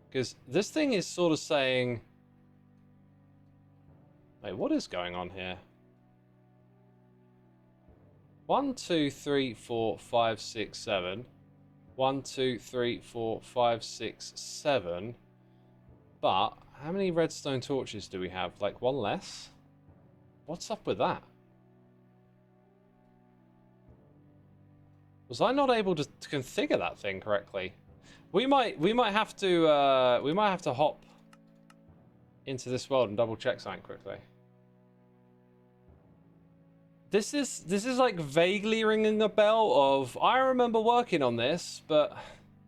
Because this thing is sort of saying... Wait, what is going on here? 1, 2, 3, 4, 5, 6, 7. 1, 2, 3, 4, 5, 6, 7. But how many redstone torches do we have? Like one less? What's up with that? Was I not able to configure that thing correctly? We might have to hop into this world and double check something quickly. This is like vaguely ringing a bell of I remember working on this, but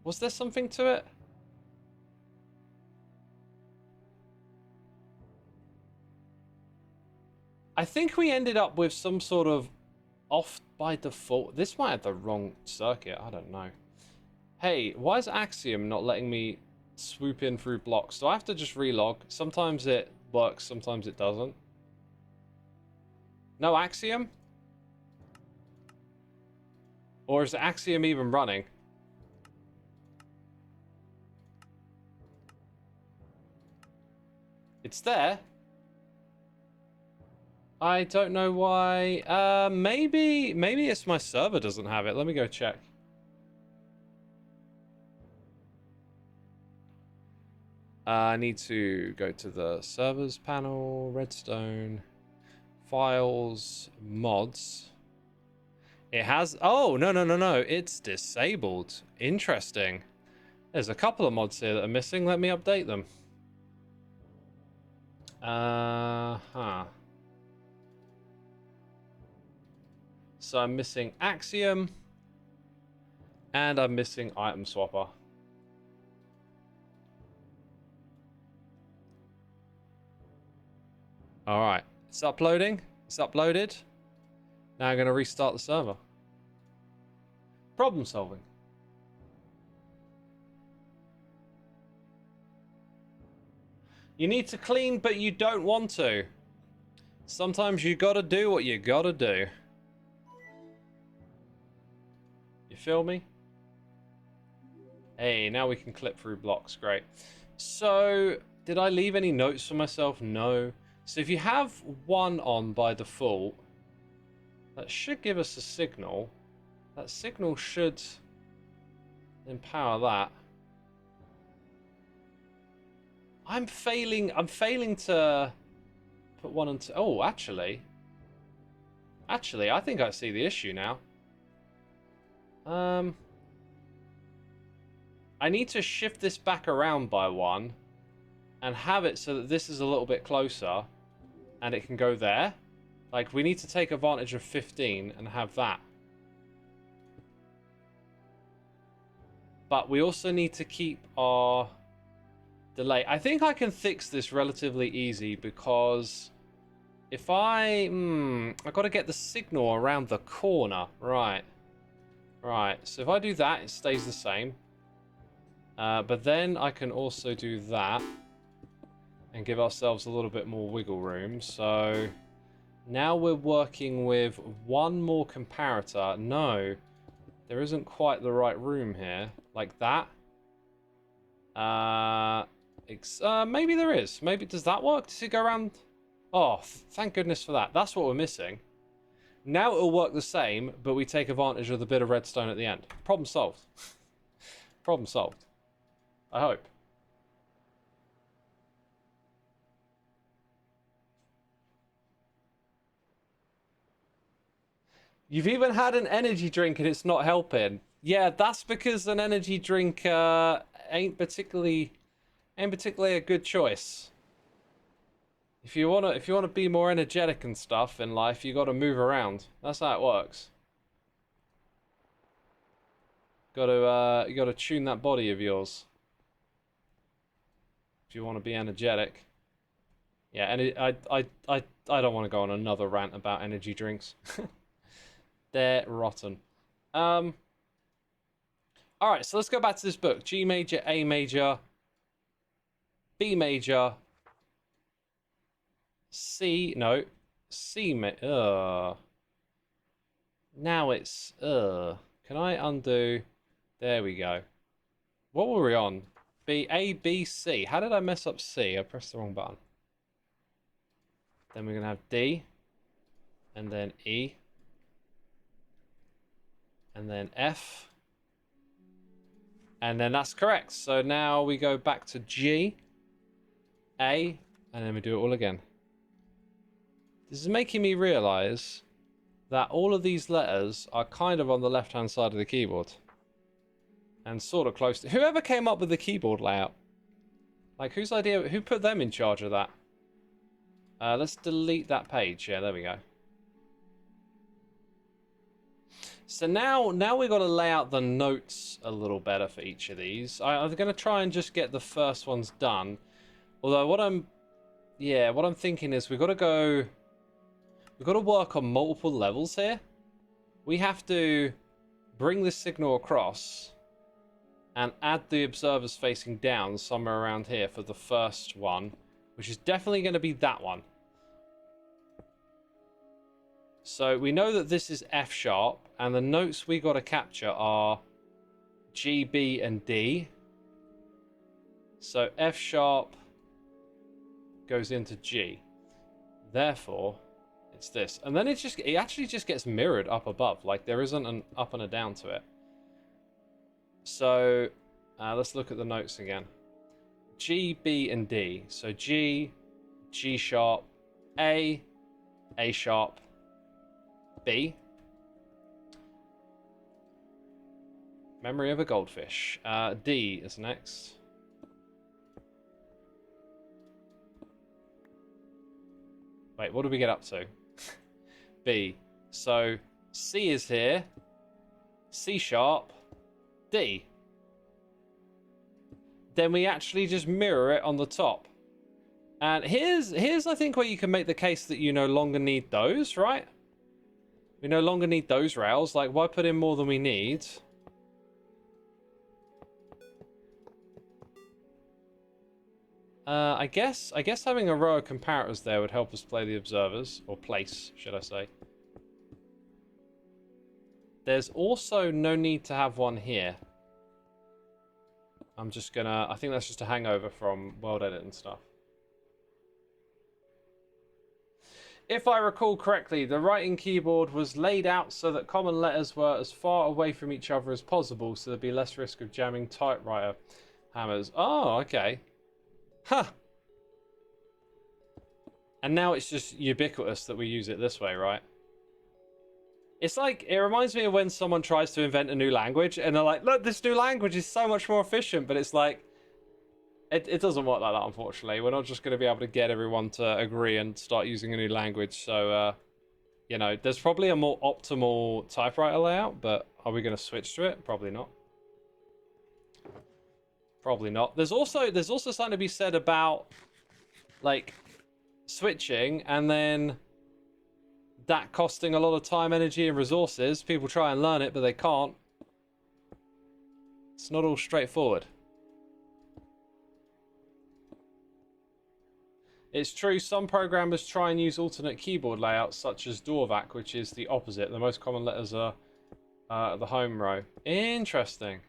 was there something to it? I think we ended up with some sort of off by default. This might have the wrong circuit. I don't know. Hey, why is Axiom not letting me swoop in through blocks? Do I have to just relog? Sometimes it works, sometimes it doesn't. No Axiom? Or is Axiom even running? It's there. I don't know why. Maybe it's my server doesn't have it. Let me go check. I need to go to the servers panel, redstone, files, mods. It has, oh, no. It's disabled. Interesting. There's a couple of mods here that are missing. Let me update them. So I'm missing Axiom. And I'm missing item swapper. Alright, it's uploading. It's uploaded. Now I'm going to restart the server. Problem solving. You need to clean, but you don't want to. Sometimes you gotta do what you gotta do. You feel me? Hey, now we can clip through blocks. Great. So, did I leave any notes for myself? No. So if you have one on by default, that should give us a signal. That signal should empower that. I'm failing to put one on two. Oh, actually, I think I see the issue now. I need to shift this back around by one and have it so that this is a little bit closer and it can go there. Like, we need to take advantage of 15 and have that. But we also need to keep our delay. I think I can fix this relatively easy because if I got to get the signal around the corner. Right. So if I do that, it stays the same. But then I can also do that and give ourselves a little bit more wiggle room. So now we're working with one more comparator. No, there isn't quite the right room here. Like that. Maybe there is. Maybe, does that work? Does it go around? Oh, thank goodness for that. That's what we're missing. Now it'll work the same, but we take advantage of the bit of redstone at the end. Problem solved. Problem solved. I hope. You've even had an energy drink and it's not helping. Yeah, that's because an energy drink ain't particularly a good choice. If you wanna be more energetic and stuff in life, you gotta move around. That's how it works. You gotta tune that body of yours. If you want to be energetic. Yeah, and I don't want to go on another rant about energy drinks. They're rotten. Alright, so let's go back to this book. G major, A major, B major, C major. Now it's can I undo? There we go. What were we on? A, B, C. How did I mess up C? I pressed the wrong button. Then we're gonna have D, and then E, and then F, and then that's correct. So now we go back to G, A, and then we do it all again. This is making me realize that all of these letters are kind of on the left-hand side of the keyboard. And sort of close to... Whoever came up with the keyboard layout? Like, who put them in charge of that? Let's delete that page. Yeah, there we go. So now we've got to lay out the notes a little better for each of these. I'm going to try and just get the first ones done. Although what I'm thinking is we've got to work on multiple levels here. We have to bring this signal across and add the observers facing down somewhere around here for the first one, which is definitely going to be that one. So we know that this is F sharp, and the notes we got to capture are G, B, and D. So F sharp goes into G. Therefore, it's this. And then it actually just gets mirrored up above. Like, there isn't an up and a down to it. So, let's look at the notes again. G, B, and D. So G, G sharp, A sharp, B. Memory of a goldfish. D is next. Wait, what do we get up to? B. So C is here. C sharp. D. Then we actually just mirror it on the top. And here's I think where you can make the case that you no longer need those, right? We no longer need those rails. Like, why put in more than we need? I guess having a row of comparators there would help us play the observers, or place, should I say. There's also no need to have one here. I think that's just a hangover from World Edit and stuff. If I recall correctly, the writing keyboard was laid out so that common letters were as far away from each other as possible, so there'd be less risk of jamming typewriter hammers. Oh, okay. Huh. And now it's just ubiquitous that we use it this way, right? It's like, it reminds me of when someone tries to invent a new language and they're like, look, this new language is so much more efficient, but it's like, it doesn't work like that, unfortunately. We're not just going to be able to get everyone to agree and start using a new language. So, you know, there's probably a more optimal typewriter layout, but are we going to switch to it? Probably not. Probably not. There's also something to be said about, like, switching and then that costing a lot of time, energy, and resources. People try and learn it, but they can't. It's not all straightforward. It's true, some programmers try and use alternate keyboard layouts, such as Dorvac, which is the opposite. The most common letters are the home row. Interesting.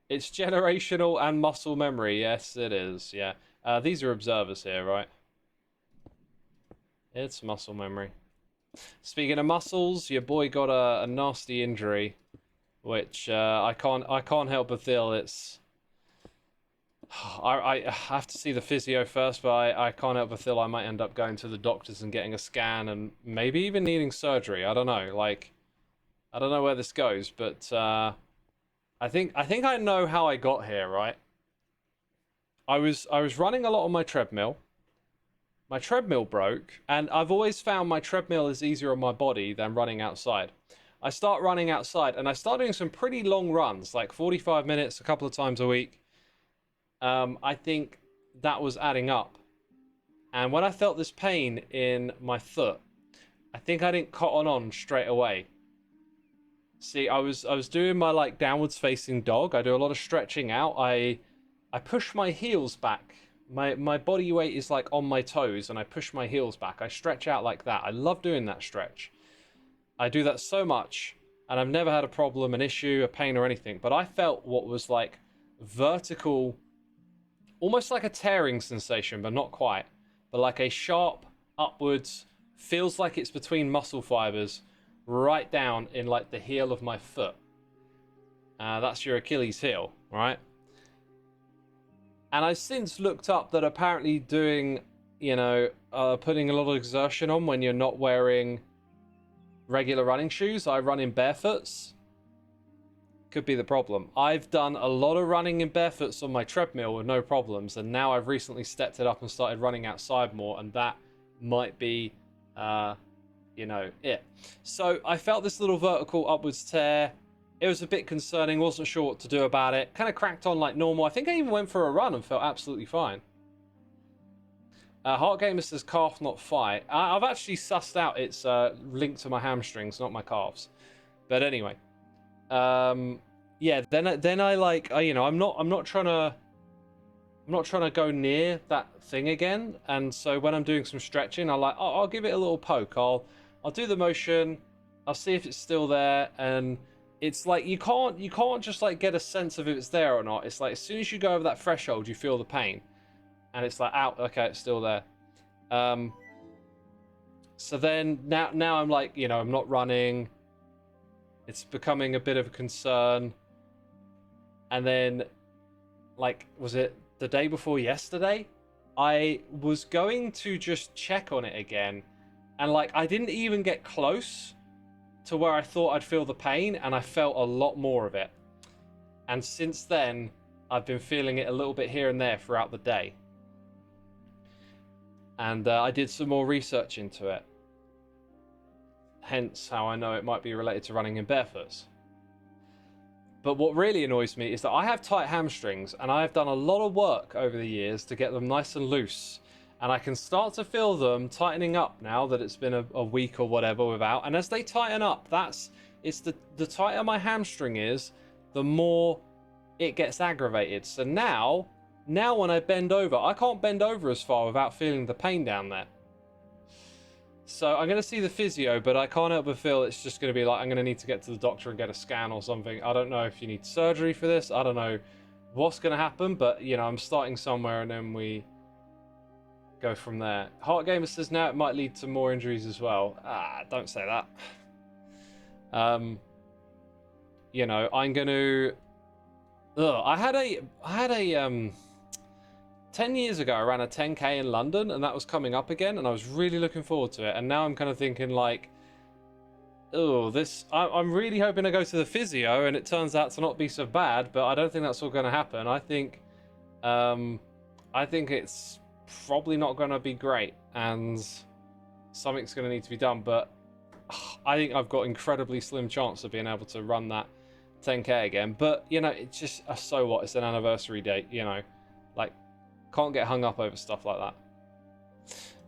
It's generational and muscle memory. Yes, it is. Yeah. These are observers here, right? It's muscle memory. Speaking of muscles, your boy got a nasty injury, which I can't help but feel it's. I have to see the physio first, but I can't help but feel I might end up going to the doctors and getting a scan and maybe even needing surgery. I don't know. Like, I don't know where this goes, but I think I know how I got here, right? I was running a lot on my treadmill. My treadmill broke, and I've always found my treadmill is easier on my body than running outside. I start running outside, and I start doing some pretty long runs, like 45 minutes a couple of times a week. I think that was adding up. And when I felt this pain in my foot, I think I didn't cotton on straight away. See, I was doing my like downwards facing dog. I do a lot of stretching out. I push my heels back. My body weight is like on my toes and I push my heels back. I stretch out like that. I love doing that stretch. I do that so much and I've never had a problem, an issue, a pain or anything. But I felt what was like vertical, almost like a tearing sensation, but not quite. But like a sharp upwards, feels like it's between muscle fibers, right down in like the heel of my foot. That's your Achilles heel, right? And I've since looked up that apparently doing, you know, putting a lot of exertion on when you're not wearing regular running shoes, I run in barefoots, could be the problem. I've done a lot of running in barefoots on my treadmill with no problems, and now I've recently stepped it up and started running outside more, and that might be, you know, it. So I felt this little vertical upwards tear. It was a bit concerning, wasn't sure what to do about it. Kind of cracked on like normal. I think I even went for a run and felt absolutely fine. Heart Gamer says calf, not thigh. I've actually sussed out it's linked to my hamstrings, not my calves. But anyway, yeah. Then I like, you know, I'm not trying to go near that thing again. And so when I'm doing some stretching, I'll give it a little poke. I'll do the motion. I'll see if it's still there. And it's like you can't just like get a sense of if it's there or not. It's like as soon as you go over that threshold, you feel the pain, and it's like, out. Okay, it's still there. So then now I'm like, you know, I'm not running. It's becoming a bit of a concern. And then, like, was it the day before yesterday? I was going to just check on it again, and like I didn't even get close to where I thought I'd feel the pain, and I felt a lot more of it. And since then, I've been feeling it a little bit here and there throughout the day. And I did some more research into it. Hence how I know it might be related to running in barefoots. But what really annoys me is that I have tight hamstrings, and I have done a lot of work over the years to get them nice and loose. And I can start to feel them tightening up now that it's been a week or whatever without. And as they tighten up, it's the tighter my hamstring is, the more it gets aggravated. So now when I bend over, I can't bend over as far without feeling the pain down there. So I'm going to see the physio, but I can't help but feel it's just going to be like, I'm going to need to get to the doctor and get a scan or something. I don't know if you need surgery for this. I don't know what's going to happen, but, you know, I'm starting somewhere and then we go from there. Heart Gamer says now it might lead to more injuries as well. Don't say that. You know, I'm going to... I had a 10 years ago, I ran a 10k in London, and that was coming up again, and I was really looking forward to it. And now I'm kind of thinking like, I'm really hoping to go to the physio, and it turns out to not be so bad. But I don't think that's all going to happen. I think it's probably not going to be great, and something's going to need to be done. But I think I've got incredibly slim chance of being able to run that 10k again. But you know, it's just so what? It's an anniversary date, you know, like. Can't get hung up over stuff like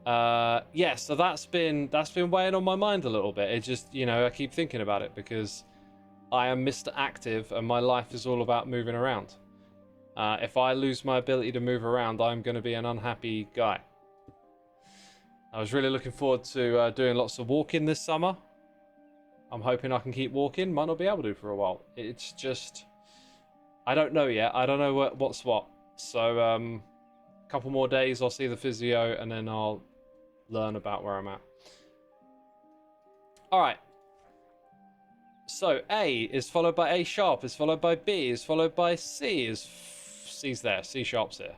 that. Yeah, so that's been weighing on my mind a little bit. It just, you know, I keep thinking about it because I am Mr. Active and my life is all about moving around. If I lose my ability to move around, I'm going to be an unhappy guy. I was really looking forward to doing lots of walking this summer. I'm hoping I can keep walking. Might not be able to for a while. It's just, I don't know yet. I don't know what's what. So, couple more days, I'll see the physio, and then I'll learn about where I'm at. All right. So A is followed by A sharp, is followed by B, is followed by C. C's there. C sharp's here.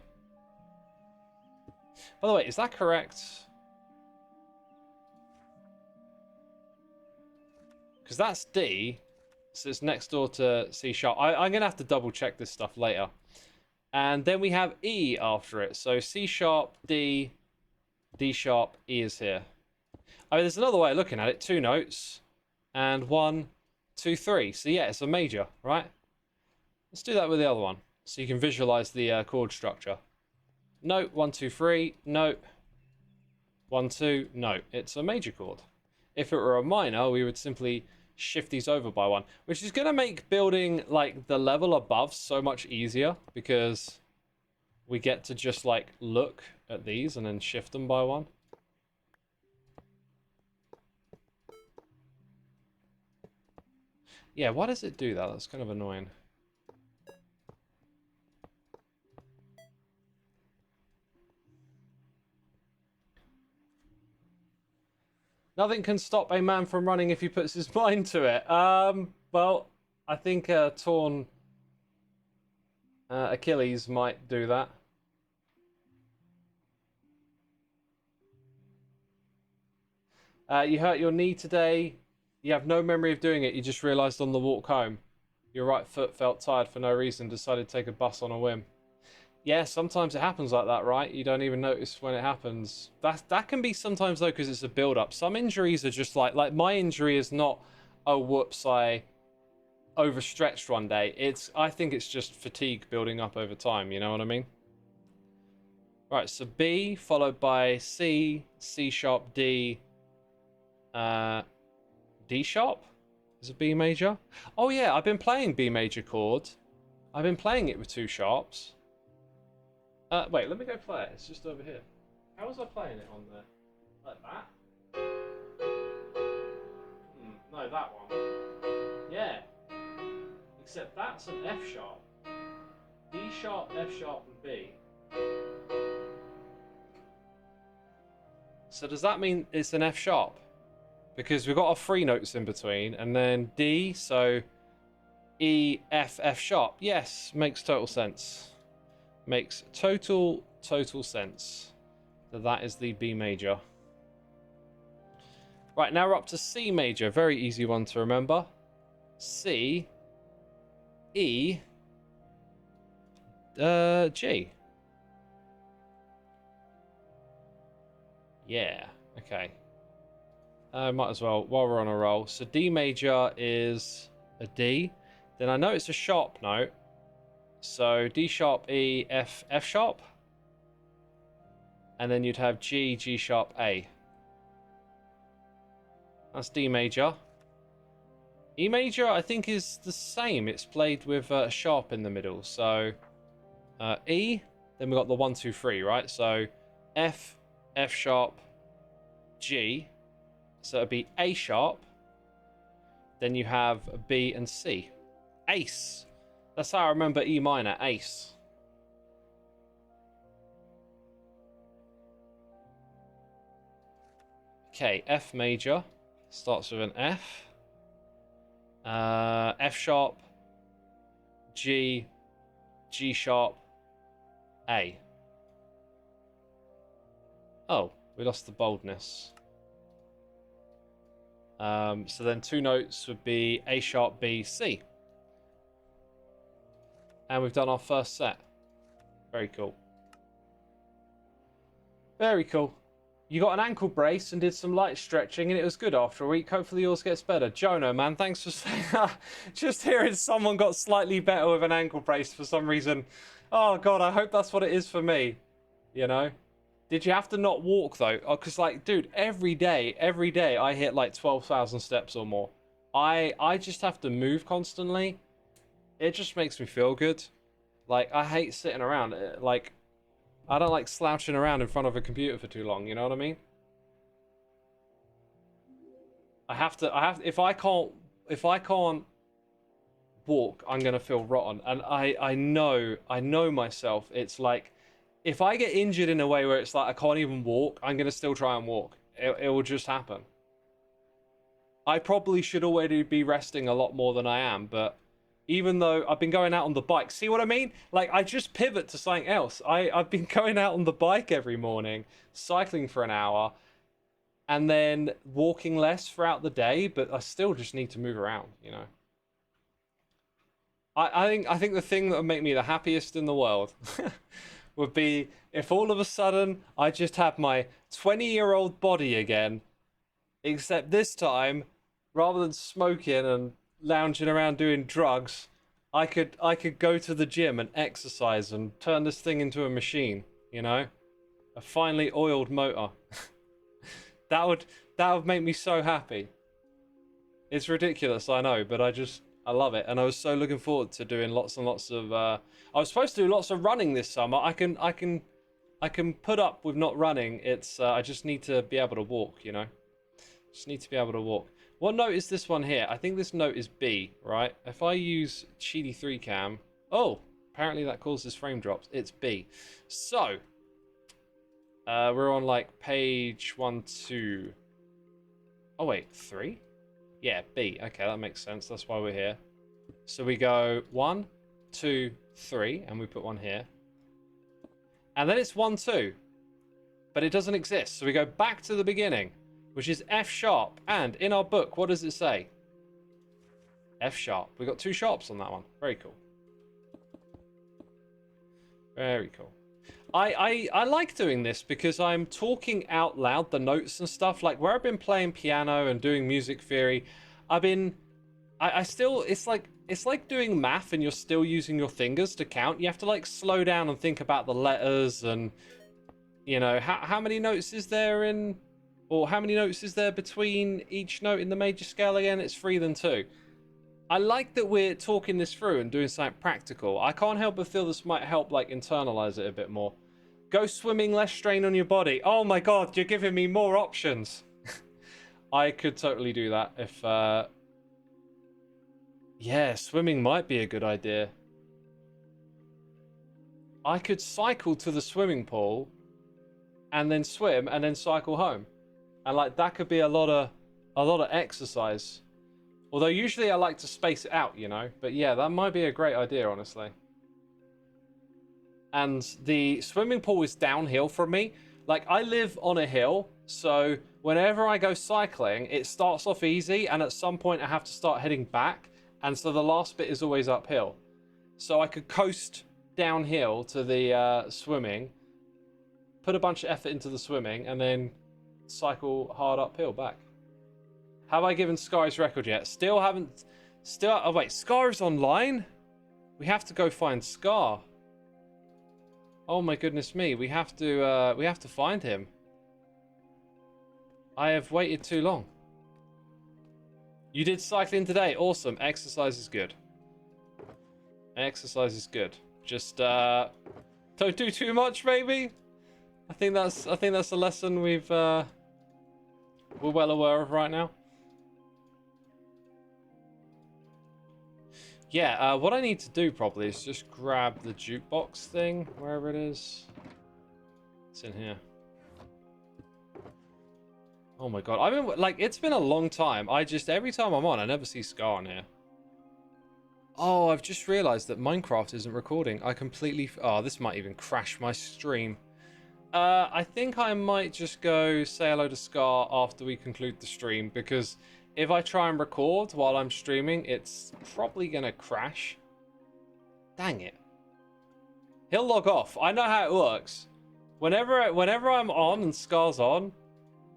By the way, is that correct? Because that's D, so it's next door to C sharp. I'm gonna have to double check this stuff later. And then we have E after it. So C sharp, D, D sharp, E is here. I mean, there's another way of looking at it. 2 notes. And 1, 2, 3. So yeah, it's a major, right? Let's do that with the other one. So you can visualize the chord structure. Note, 1, 2, 3. Note, 1, 2. Note. It's a major chord. If it were a minor, we would simply shift these over by 1, which is going to make building like the level above so much easier because we get to just like look at these and then shift them by 1. Yeah, why does it do that? That's kind of annoying. Nothing can stop a man from running if he puts his mind to it. Well, I think torn Achilles might do that. You hurt your knee today. You have no memory of doing it. You just realised on the walk home. Your right foot felt tired for no reason. Decided to take a bus on a whim. Yeah, sometimes it happens like that, right? You don't even notice when it happens. That can be sometimes though, because it's a build-up. Some injuries are just like my injury is not, oh whoops, I overstretched one day. I think it's just fatigue building up over time. You know what I mean? Right. So B followed by C, C sharp, D, D sharp. Is it B major? Oh yeah, I've been playing B major chord. I've been playing it with two sharps. Wait, let me go play it. It's just over here. How was I playing it on there? Like that? No, that one. Yeah. Except that's an F sharp. D sharp, F sharp, and B. So does that mean it's an F sharp? Because we've got our three notes in between, and then D, so E, F, F sharp. Yes, makes total sense. Makes total sense. So that is the B major. Right, now we're up to C major. Very easy one to remember. C, E, G. Yeah, okay. Might as well, while we're on a roll. So D major is a D. Then I know it's a sharp note. So D sharp, E, F, F sharp. And then you'd have G, G sharp, A. That's D major. E major, I think, is the same. It's played with a sharp in the middle. So E, then we've got the 1, 2, 3, right? So F, F sharp, G. So it'd be A sharp. Then you have B and C. Ace. That's how I remember E minor, ace. Okay, F major. Starts with an F. F sharp, G, G sharp, A. Oh, we lost the boldness. So then two notes would be A sharp, B, C. And we've done our first set. Very cool. Very cool. You got an ankle brace and did some light stretching, and it was good after a week. Hopefully yours gets better. Jono, man, thanks for saying that. Just hearing someone got slightly better with an ankle brace for some reason. Oh, God, I hope that's what it is for me. You know? Did you have to not walk, though? Oh, because, like, dude, every day, I hit, like, 12,000 steps or more. I just have to move constantly. It just makes me feel good. Like, I hate sitting around. Like, I don't like slouching around in front of a computer for too long, you know what I mean? If I can't walk, I'm gonna feel rotten. And I know myself. It's like, if I get injured in a way where it's like I can't even walk, I'm gonna still try and walk. It will just happen. I probably should already be resting a lot more than I am, but even though I've been going out on the bike, see what I mean? Like, I just pivot to something else. I've been going out on the bike every morning, cycling for an hour, and then walking less throughout the day, but I still just need to move around, you know? I think the thing that would make me the happiest in the world would be if all of a sudden I just had my 20-year-old body again, except this time, rather than smoking and lounging around doing drugs, I could go to the gym and exercise and turn this thing into a machine, you know? A finely oiled motor. that would make me so happy. It's ridiculous, I know, but I love it, and I was so looking forward to doing lots and lots of I was supposed to do lots of running this summer. I can put up with not running. It's I just need to be able to walk, you know? Just need to be able to walk. What note is this one here? I think this note is B, right? If I use Cheaty 3 cam... Oh, apparently that causes frame drops. It's B. So, we're on, like, page 1, 2... Oh, wait, 3? Yeah, B. Okay, that makes sense. That's why we're here. So we go 1, 2, 3, and we put one here. And then it's 1, 2. But it doesn't exist. So we go back to the beginning, which is F sharp. And in our book, what does it say? F sharp. We got two sharps on that one. Very cool. Very cool. I like doing this because I'm talking out loud the notes and stuff. Like where I've been playing piano and doing music theory, I've been I still it's like doing math and you're still using your fingers to count. You have to like slow down and think about the letters and you know how many notes is there in or how many notes is there between each note in the major scale again? It's 3 then 2. I like that we're talking this through and doing something practical. I can't help but feel this might help like internalize it a bit more. Go swimming, less strain on your body. Oh my god, you're giving me more options. I could totally do that if yeah, swimming might be a good idea. I could cycle to the swimming pool and then swim and then cycle home. And like that could be a lot of exercise. Although usually I like to space it out, you know. But yeah, that might be a great idea, honestly. And the swimming pool is downhill from me. Like I live on a hill, so whenever I go cycling, it starts off easy and at some point I have to start heading back. And so the last bit is always uphill. So I could coast downhill to the swimming, put a bunch of effort into the swimming, and then cycle hard uphill back. Have I given Scar his record yet? Still haven't. Still. Oh wait, Scar is online. We have to go find Scar. Oh my goodness me, we have to find him. I have waited too long. You did cycling today. Awesome. Exercise is good. Exercise is good. Just don't do too much, maybe. I think that's a lesson we're well aware of right now. Yeah, what I need to do probably is just grab the jukebox thing, wherever it is. It's in here. Oh my god, I've been, like, it's been a long time. Every time I'm on, I never see Scar on here. Oh, I've just realized that Minecraft isn't recording. I completely, oh, this might even crash my stream. I think I might just go say hello to Scar after we conclude the stream, because if I try and record while I'm streaming, it's probably gonna crash. Dang it. He'll log off. I know how it works. Whenever I'm on and Scar's on,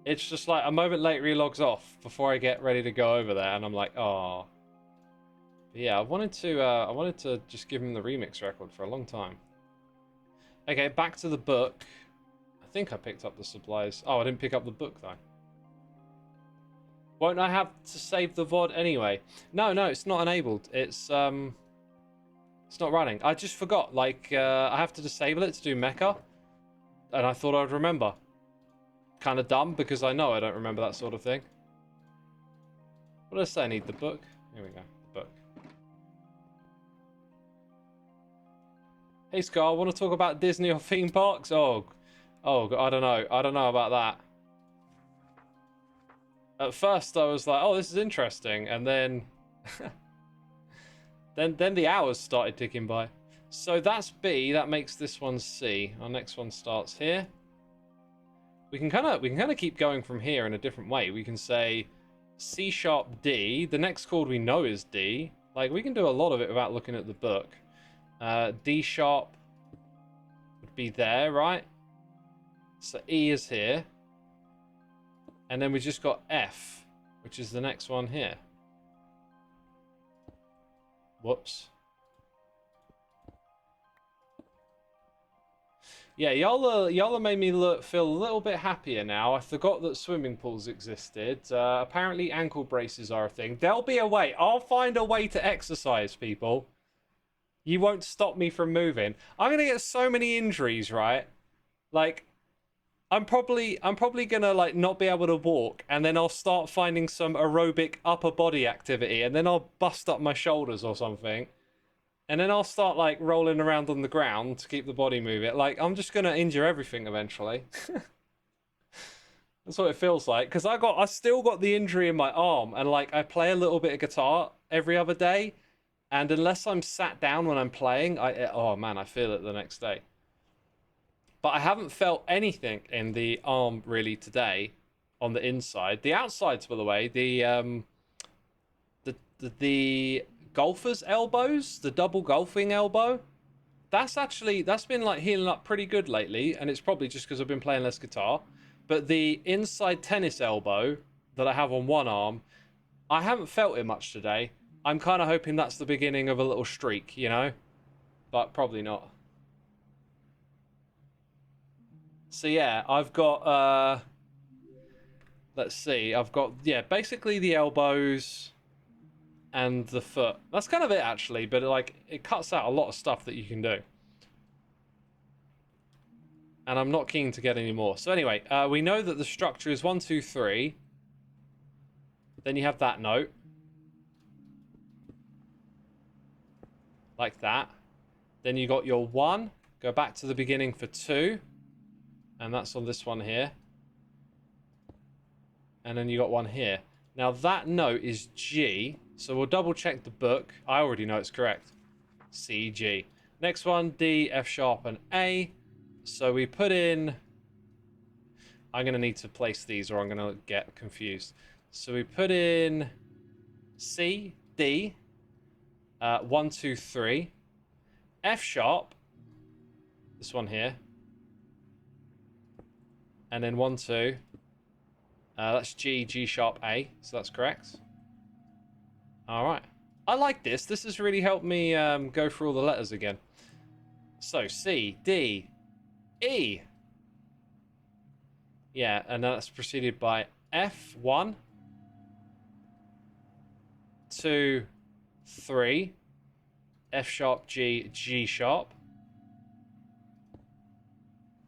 it's just like a moment later he logs off before I get ready to go over there, and I'm like, oh. But yeah, I wanted to just give him the remix record for a long time. Okay, back to the book. I think I picked up the supplies. Oh, I didn't pick up the book though. Won't I have to save the VOD anyway? No, it's not enabled. It's not running. I just forgot. Like, I have to disable it to do mecha, and I thought I'd remember. Kind of dumb because I know I don't remember that sort of thing. What did I say? I need the book. Here we go. The book. Hey Scar, want to talk about Disney or theme parks? Oh, I don't know. I don't know about that. At first, I was like, "Oh, this is interesting," and then, then the hours started ticking by. So that's B. That makes this one C. Our next one starts here. We can kind of keep going from here in a different way. We can say C# D. The next chord we know is D. Like we can do a lot of it without looking at the book. D# would be there, right? So E is here. And then we just got F, which is the next one here. Whoops. Yeah, y'all made me feel a little bit happier now. I forgot that swimming pools existed. Apparently ankle braces are a thing. There'll be a way. I'll find a way to exercise, people. You won't stop me from moving. I'm gonna get so many injuries, right? Like, I'm probably gonna like not be able to walk, and then I'll start finding some aerobic upper body activity, and then I'll bust up my shoulders or something, and then I'll start like rolling around on the ground to keep the body moving. Like I'm just gonna injure everything eventually. That's what it feels like, because I still got the injury in my arm, and like I play a little bit of guitar every other day, and unless I'm sat down when I'm playing, oh man, I feel it the next day. But I haven't felt anything in the arm really today on the inside. The outsides, by the way, the golfer's elbows, the double golfing elbow, that's been like healing up pretty good lately, and it's probably just because I've been playing less guitar. But the inside tennis elbow that I have on one arm, I haven't felt it much today. I'm kind of hoping that's the beginning of a little streak, you know? But probably not. So yeah, I've got, let's see, I've got, yeah, basically the elbows and the foot. That's kind of it, actually, but it cuts out a lot of stuff that you can do. And I'm not keen to get any more. So anyway, we know that the structure is 1, 2, 3. Then you have that note. Like that. Then you got your 1. Go back to the beginning for 2. And that's on this one here. And then you got one here. Now that note is G. So we'll double check the book. I already know it's correct. C, G. Next one, D, F sharp, and A. So we put in... I'm going to need to place these or I'm going to get confused. So we put in C, D, 1, 2, 3, F sharp, this one here, and then 1, 2. That's G, G sharp, A, so that's correct. All right. I like this. This has really helped me go through all the letters again. So C, D, E. Yeah, and that's preceded by F, 1, 2, 3, F sharp, G, G sharp,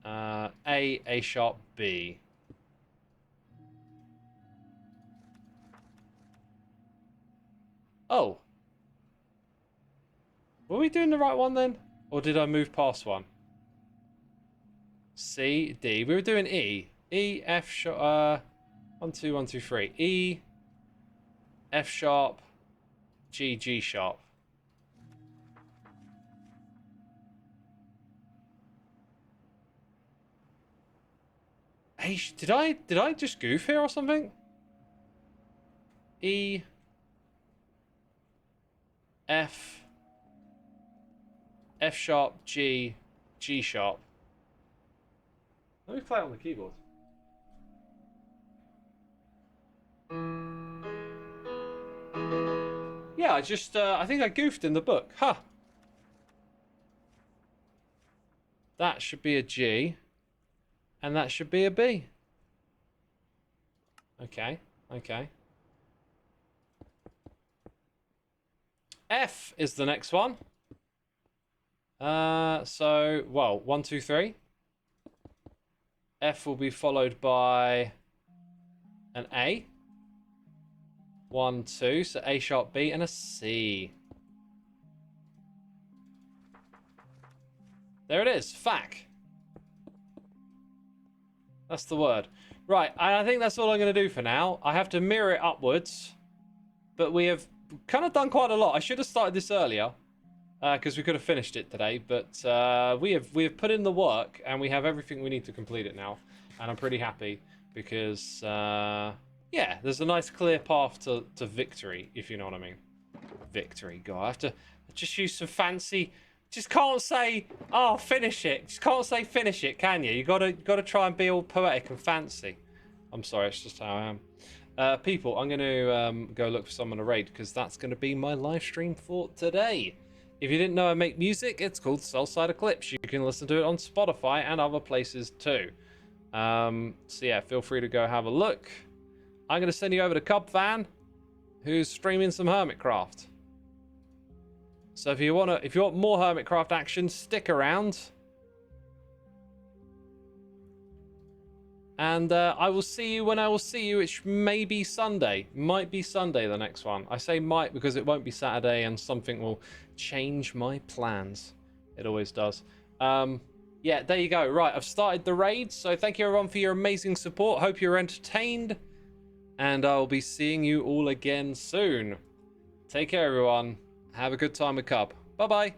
A sharp, B. Oh. Were we doing the right one then? Or did I move past one? C, D. We were doing E. E, F sharp, 1, 2, 1, 2, 3. E, F sharp, G, G sharp. Hey, did I just goof here or something? E, F, F sharp, G, G sharp. Let me play it on the keyboard. Yeah, I think I goofed in the book. Huh. That should be a G. And that should be a B. Okay, okay. F is the next one. So, well, 1, 2, 3. F will be followed by an A. 1, 2, so A sharp, B, and a C. There it is, FAC. That's the word. Right, I think that's all I'm going to do for now. I have to mirror it upwards. But we have kind of done quite a lot. I should have started this earlier. Because we could have finished it today. But we have put in the work. And we have everything we need to complete it now. And I'm pretty happy. Because, yeah, there's a nice clear path to victory. If you know what I mean. Victory. God, I have to just use some fancy... Just can't say, oh, finish it. Just can't say finish it, can you? You gotta try and be all poetic and fancy. I'm sorry, it's just how I am. People, I'm going to go look for someone to raid because that's going to be my live stream for today. If you didn't know I make music, it's called Soulside Eclipse. You can listen to it on Spotify and other places too. So yeah, feel free to go have a look. I'm going to send you over to Cub Fan, who's streaming some Hermitcraft. So if you want more Hermitcraft action, stick around. And I will see you when I will see you, which may be Sunday. Might be Sunday, the next one. I say might because it won't be Saturday and something will change my plans. It always does. Yeah, there you go. Right, I've started the raid. So thank you everyone for your amazing support. Hope you're entertained. And I'll be seeing you all again soon. Take care, everyone. Have a good time with Cub. Bye-bye.